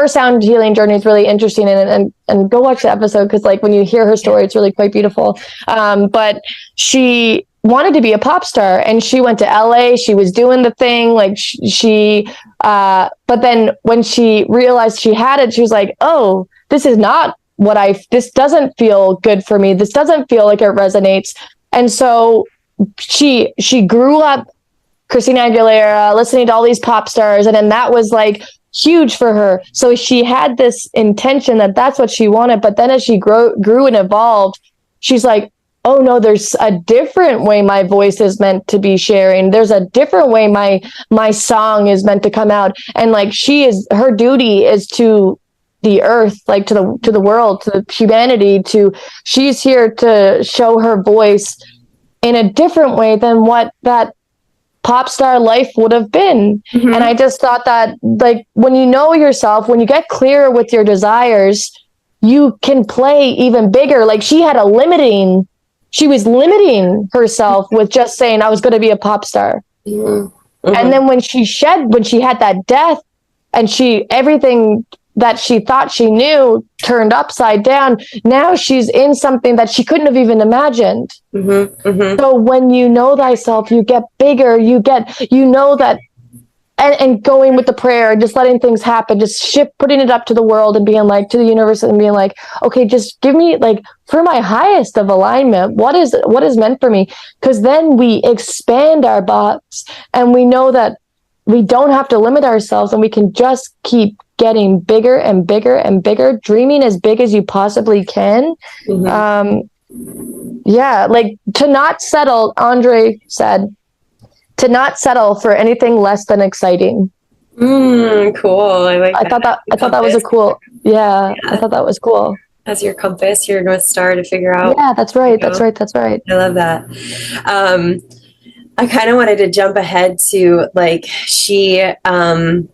sound healing journey is really interesting, and go watch the episode, because like when you hear her story, it's really quite beautiful. But she wanted to be a pop star, and she went to LA. She was doing the thing, like but then when she realized she had it, she was like, oh, this is not this doesn't feel good for me. This doesn't feel like it resonates. And so she grew up Christina Aguilera, listening to all these pop stars. And then that was like huge for her. So she had this intention that that's what she wanted. But then as she grew and evolved, she's like, oh no, there's a different way my voice is meant to be sharing. There's a different way my song is meant to come out. And like her duty is to the earth, like to the world, to the humanity, she's here to show her voice in a different way than what that pop star life would have been. And I just thought that, like, when you know yourself, when you get clear with your desires, you can play even bigger. Like she was limiting herself with just saying I was going to be a pop star. And then when she had that death, and everything that she thought she knew turned upside down, now she's in something that she couldn't have even imagined. So when you know thyself, you get bigger, that, and going with the prayer, just letting things happen, just putting it up to the world and being like, to the universe, and being like, okay, just give me, like, for my highest of alignment, what is meant for me? Because then we expand our box, and we know that we don't have to limit ourselves, and we can just keep getting bigger and bigger and bigger, dreaming as big as you possibly can. Like to not settle, André said, to not settle for anything less than exciting. Cool. I thought that was a cool. I thought that was cool. As your compass, your North Star to figure out. Yeah, that's right. That's right. I love that. I kind of wanted to jump ahead to like she had and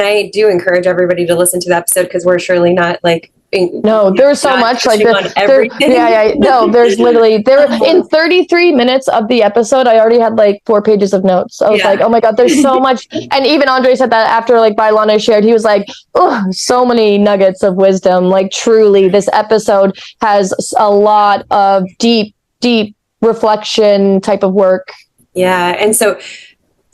I do encourage everybody to listen to the episode, because we're surely not like, no, there's so much like there's literally in 33 minutes of the episode, I already had like 4 pages of notes. I was like, oh my God, there's so much. And even André said that after like Vylana shared, he was like, oh, so many nuggets of wisdom. Like truly, this episode has a lot of deep reflection type of work. Yeah. And so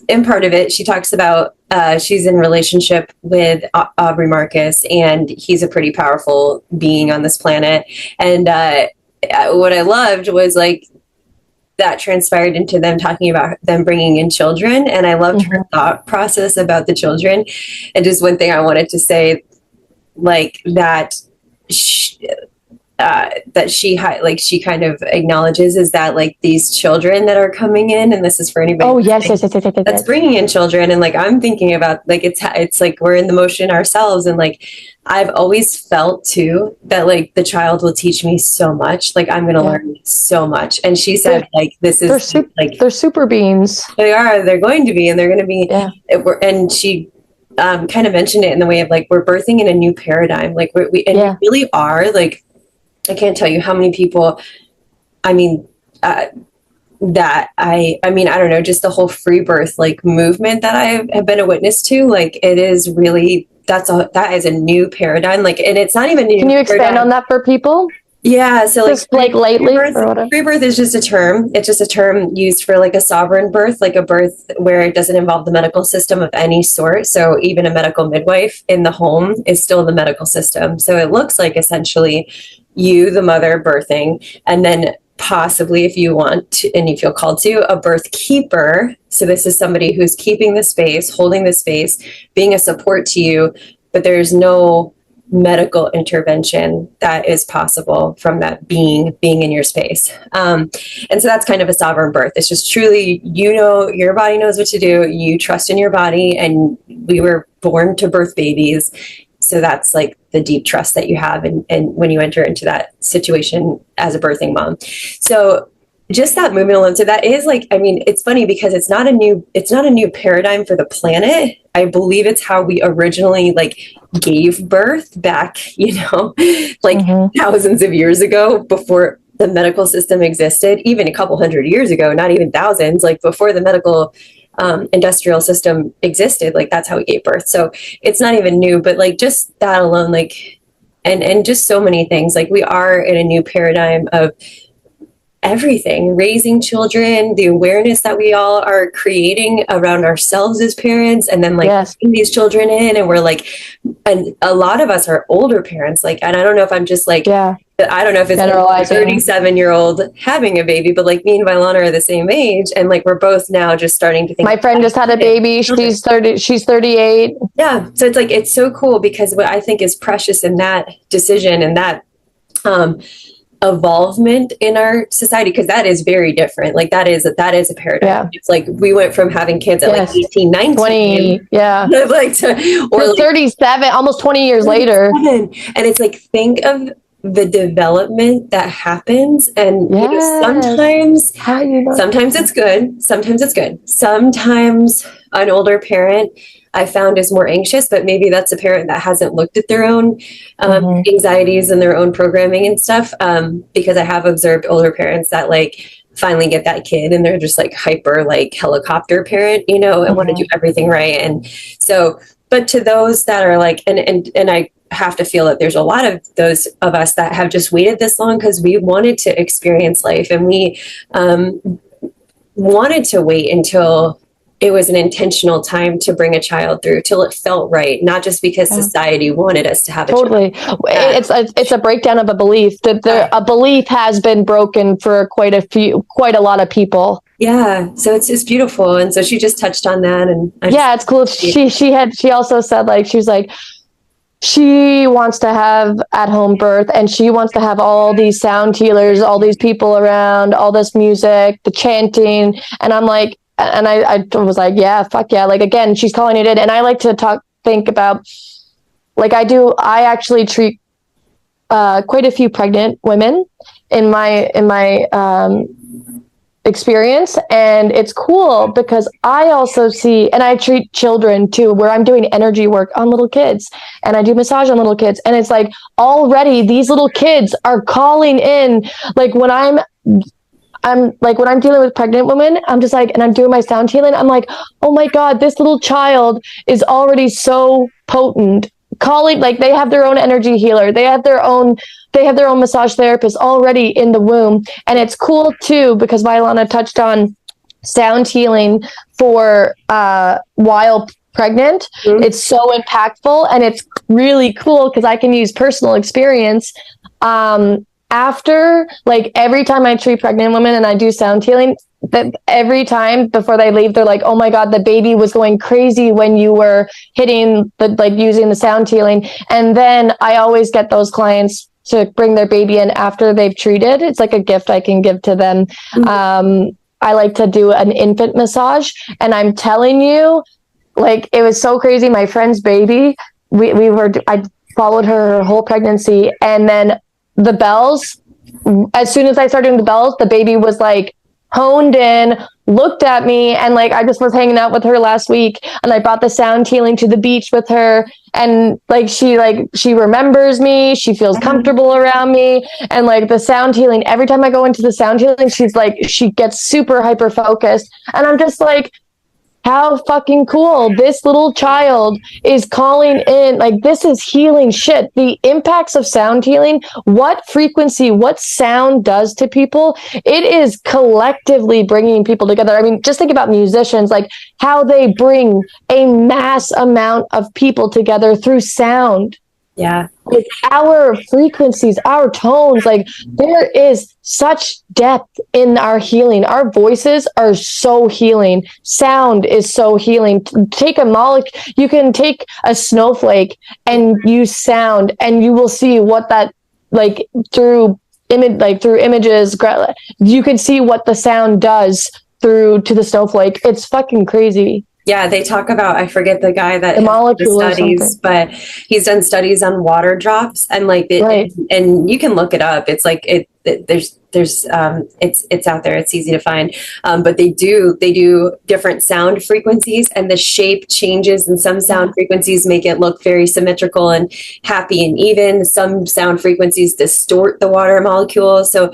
in part of it, she talks about she's in relationship with Aubrey Marcus, and he's a pretty powerful being on this planet. And what I loved was like that transpired into them talking about them bringing in children. And I loved her thought process about the children. And just one thing I wanted to say, like that that she kind of acknowledges is that like these children that are coming in, and this is for anybody. Oh yes, yes, yes, yes, yes, yes. That's bringing in children, and like I'm thinking about like it's like we're in the motion ourselves, and like I've always felt too that like the child will teach me so much. Like I'm going to learn so much. And she said like this is like they're super beings. They're going to be, and they're going to be. And she kind of mentioned it in the way of like we're birthing in a new paradigm. Like we really are. Like I can't tell you how many people. I mean. That I mean, I don't know, just the whole free birth like movement that I have been a witness to, like it is really, that is a new paradigm. Like, and it's not even new. Can you expand on that for people? Yeah. So just like lately free birth is just a term. It's just a term used for like a sovereign birth, like a birth where it doesn't involve the medical system of any sort. So even a medical midwife in the home is still the medical system. So it looks like essentially you, the mother, birthing, and then possibly, if you want to, and you feel called to, a birth keeper. So this is somebody who's keeping the space, holding the space, being a support to you, but there's no medical intervention that is possible from that being in your space. And so that's kind of a sovereign birth. It's just truly, you know, your body knows what to do. You trust in your body, and we were born to birth babies. So that's like the deep trust that you have, and when you enter into that situation as a birthing mom. So just that movement alone. So that is like, I mean, it's funny because it's not a new paradigm for the planet. I believe it's how we originally like gave birth back, you know, like thousands of years ago, before the medical system existed, even a couple hundred years ago, not even thousands, like before the medical industrial system existed. Like that's how we gave birth. So it's not even new, but like just that alone, like, and just so many things, like we are in a new paradigm of everything, raising children, the awareness that we all are creating around ourselves as parents, and then like bringing these children in, and we're like, and a lot of us are older parents, like, and I don't know if I'm just like, I don't know if it's like a 37-year-old having a baby, but like me and Vylana are the same age, and like we're both now just starting to think. My friend just had a baby. She's 30. She's 38. Yeah, so it's like it's so cool, because what I think is precious in that decision and that evolvement in our society, because that is very different. Like that is a paradigm. It's like we went from having kids at like 18, 19, 20, like to, or like 37, almost 20 years later. And it's like, think of the development that happens, and you know, sometimes it's good, sometimes an older parent I found is more anxious, but maybe that's a parent that hasn't looked at their own anxieties and their own programming and stuff, because I have observed older parents that like finally get that kid and they're just like hyper like helicopter parent, you know, and want to do everything right. And so, but to those that are like, and I have to feel that there's a lot of those of us that have just waited this long because we wanted to experience life, and we wanted to wait until it was an intentional time to bring a child through, till it felt right, not just because society wanted us to have a child. It's a breakdown of a belief that a belief has been broken for quite a lot of people. Yeah, so it's beautiful, and so she just touched on that, and it's cool. She also said like she was like, she wants to have at-home birth, and she wants to have all these sound healers, all these people around, all this music, the chanting, and I'm like, and I was like, yeah, fuck yeah. Like, again, she's calling it in. And I like to think about, like I actually treat quite a few pregnant women in my experience. And it's cool because I also see, and I treat children too, where I'm doing energy work on little kids, and I do massage on little kids. And it's like, already these little kids are calling in. Like when I'm like, when I'm dealing with pregnant women, I'm just like, and I'm doing my sound healing, I'm like, oh my God, this little child is already so potent. Calling, like, they have their own energy healer. They have their own massage therapist already in the womb. And it's cool too, because Vylana touched on sound healing for while pregnant. It's so impactful, and it's really cool because I can use personal experience. After, like, every time I treat pregnant women and I do sound healing, that every time before they leave, they're like, oh my God, the baby was going crazy when you were hitting using the sound healing. And then I always get those clients to bring their baby in after they've treated. It's like a gift I can give to them. I like to do an infant massage, and I'm telling you, like, it was so crazy. My friend's baby, I followed her whole pregnancy, and then the bells, as soon as I started doing the bells, the baby was like honed in, looked at me, and like I just was hanging out with her last week, and I brought the sound healing to the beach with her, and she remembers me, she feels comfortable around me, and like the sound healing, every time I go into the sound healing, she gets super hyper focused, and I'm just like, how fucking cool. This little child is calling in. Like, this is healing shit. The impacts of sound healing, what frequency, what sound does to people, it is collectively bringing people together. I mean, just think about musicians, like how they bring a mass amount of people together through sound. Yeah. Like our frequencies, our tones, like there is such depth in our healing. Our voices are so healing. Sound is so healing. Take a molecule, you can take a snowflake and use sound, and you will see what that, like through images, you can see what the sound does through to the snowflake. It's fucking crazy. Yeah, they talk about, I forget the guy that the molecule the studies, but he's done studies on water drops, and like right. and you can look it up. It's like it's out there. It's easy to find. But they do different sound frequencies, and the shape changes, and some sound frequencies make it look very symmetrical and happy and even. Some sound frequencies distort the water molecules. So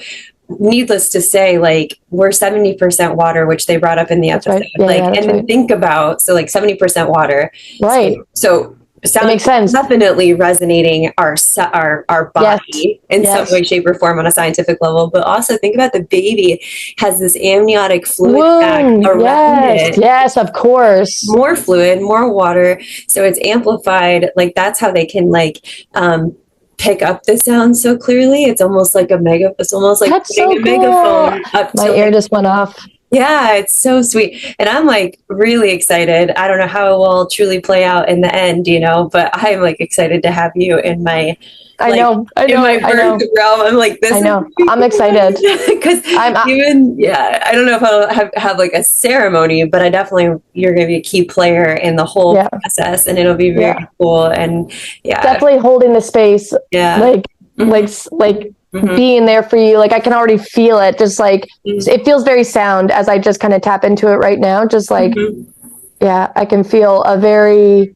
needless to say, like, we're 70% water, which they brought up in the episode. Right. Yeah, and then think about, so like 70% water. Right. So sound makes sense. Definitely resonating our body in some way, shape, or form on a scientific level. But also think about the baby has this amniotic fluid bag around it. Yes, of course. More fluid, more water. So it's amplified. Like, that's how they can pick up the sound so clearly. It's almost like it's almost like that's putting so a megaphone up. My ear just went off. Yeah, it's so sweet. And I'm like really excited. I don't know how it will truly play out in the end, but I'm like excited to have you in my in my birth realm. I'm like, this. I know. I'm excited because I don't know if I'll have like a ceremony, but you're going to be a key player in the whole process, and it'll be very cool. And definitely holding the space. Yeah, like being there for you. Like, I can already feel it. Just like it feels very sound as I just kind of tap into it right now. Just like I can feel a very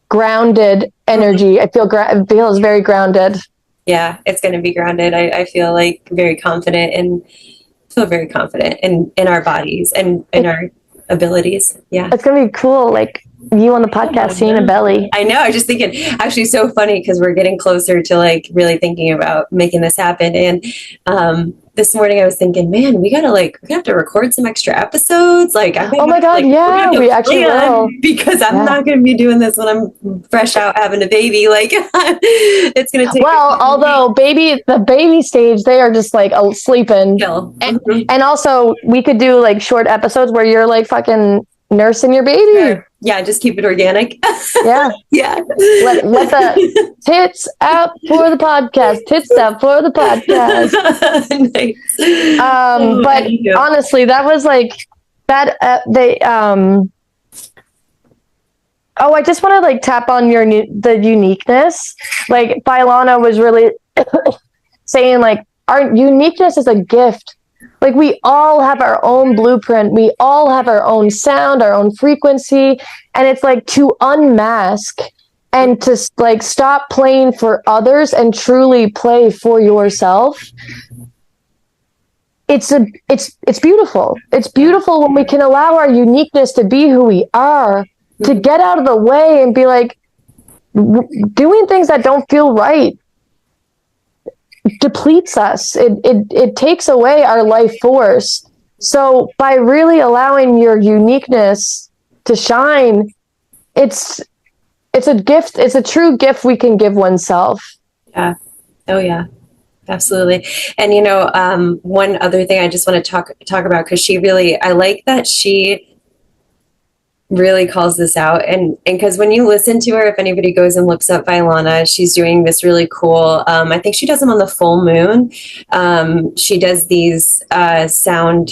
grounded energy. It feels very grounded. Yeah, it's going to be grounded. I feel like very confident and feel very confident in our bodies and in our abilities. Yeah, it's going to be cool. Like you on the podcast, seeing a belly. I know. I was just thinking, actually, so funny because we're getting closer to like really thinking about making this happen. And this morning I was thinking, man, we're gonna have to record some extra episodes. Like, oh my god, we actually will, because I'm not going to be doing this when I'm fresh out having a baby. Like, it's going to take. Well, although the baby stage, they are just like sleeping, and also we could do like short episodes where you're like fucking nursing your baby. Sure. Yeah, just keep it organic. Yeah. Let the tits out for the podcast. Tits out for the podcast. Nice. But honestly, that was like that. I just want to like tap on the uniqueness. Like Vylana was really saying, like, our uniqueness is a gift. Like, we all have our own blueprint. We all have our own sound, our own frequency. And it's like to unmask and to like stop playing for others and truly play for yourself. It's beautiful. It's beautiful when we can allow our uniqueness to be who we are, to get out of the way and be like, doing things that don't feel right depletes us. It takes away our life force. So by really allowing your uniqueness to shine, it's a gift. It's a true gift we can give oneself. Yeah. Oh yeah. Absolutely. And one other thing I just want to talk about, because I like that she really calls this out. And because when you listen to her, if anybody goes and looks up Vylana, she's doing this really cool, I think she does them on the full moon. She does these sound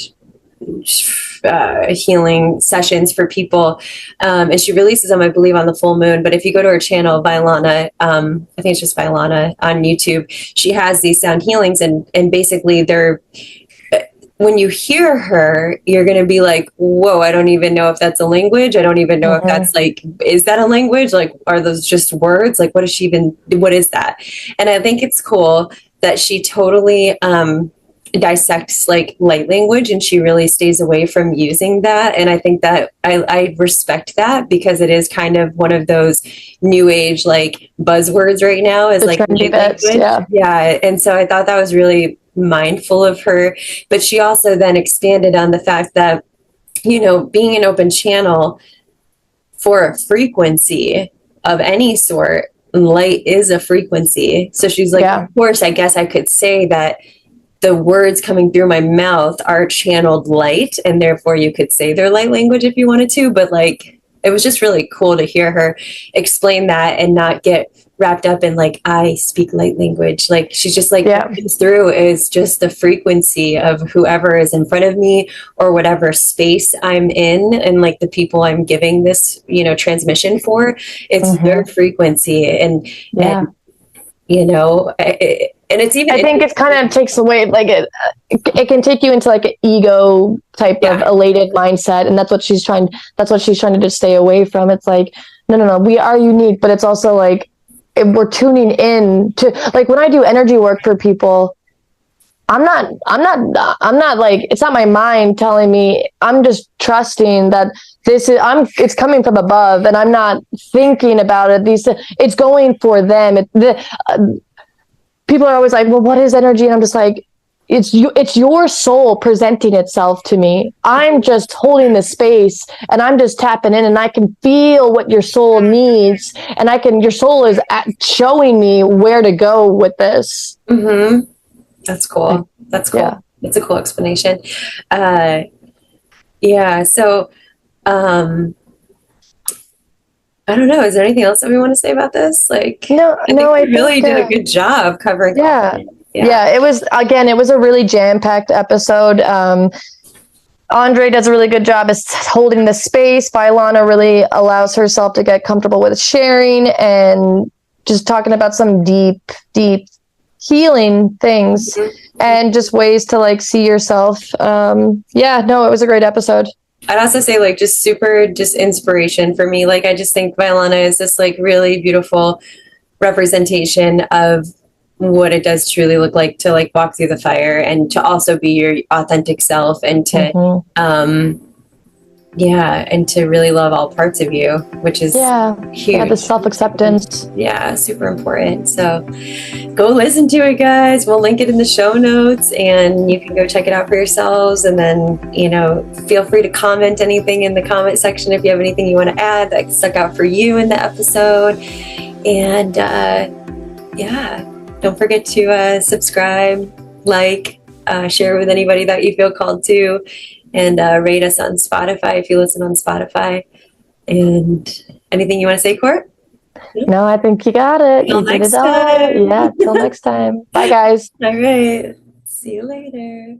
healing sessions for people, and she releases them, I believe, on the full moon. But if you go to her channel, Vylana, I think it's just Vylana on YouTube, she has these sound healings, and basically they're, when you hear her, you're going to be like, whoa, I don't even know if that's a language. I don't even know if that's like, is that a language? Like, are those just words? Like, what is that? And I think it's cool that she totally dissects like light language, and she really stays away from using that. And I think that I respect that, because it is kind of one of those new age like buzzwords right now, is like light language. Yeah. And so I thought that was really mindful of her. But she also then expanded on the fact that, you know, being an open channel for a frequency of any sort, light is a frequency. So she's like, of course, I guess I could say that the words coming through my mouth are channeled light, and therefore you could say their light language if you wanted to. But like, it was just really cool to hear her explain that and not get wrapped up in like, I speak light language. Like, she's just like, what comes through is just the frequency of whoever is in front of me, or whatever space I'm in, and like the people I'm giving this, you know, transmission for. It's their frequency. And you know, and it's even, I think it kind of takes away, like it can take you into like an ego type of elated mindset, and that's what she's trying to just stay away from. It's like, no, we are unique, but it's also like, if we're tuning in to, like, when I do energy work for people, I'm not like, it's not my mind telling me, I'm just trusting that it's coming from above, and I'm not thinking about it. It's going for them. People are always like, well, what is energy? And I'm just like, it's your soul presenting itself to me. I'm just holding the space, and I'm just tapping in, and I can feel what your soul needs. And your soul is showing me where to go with this. Mm-hmm. That's cool. That's cool. Yeah. It's a cool explanation. So, I don't know. Is there anything else that we want to say about this? Like, I think we really did a good job covering. Yeah. It was a really jam-packed episode. André does a really good job as holding the space. Vylana really allows herself to get comfortable with sharing and just talking about some deep healing things, and just ways to like see yourself. It was a great episode. I'd also say like just inspiration for me. Like, I just think Vylana is this like really beautiful representation of what it does truly look like to like walk through the fire, and to also be your authentic self, and to and to really love all parts of you, which is huge. The self-acceptance. Super important. So go listen to it, guys. We'll link it in the show notes, and you can go check it out for yourselves. And then, you know, feel free to comment anything in the comment section if you have anything you want to add that stuck out for you in the episode. And don't forget to subscribe, like, share with anybody that you feel called to, and rate us on Spotify if you listen on Spotify. And anything you want to say, Court? No, I think you got it. Till next time. Yeah, till next time. Bye, guys. All right. See you later.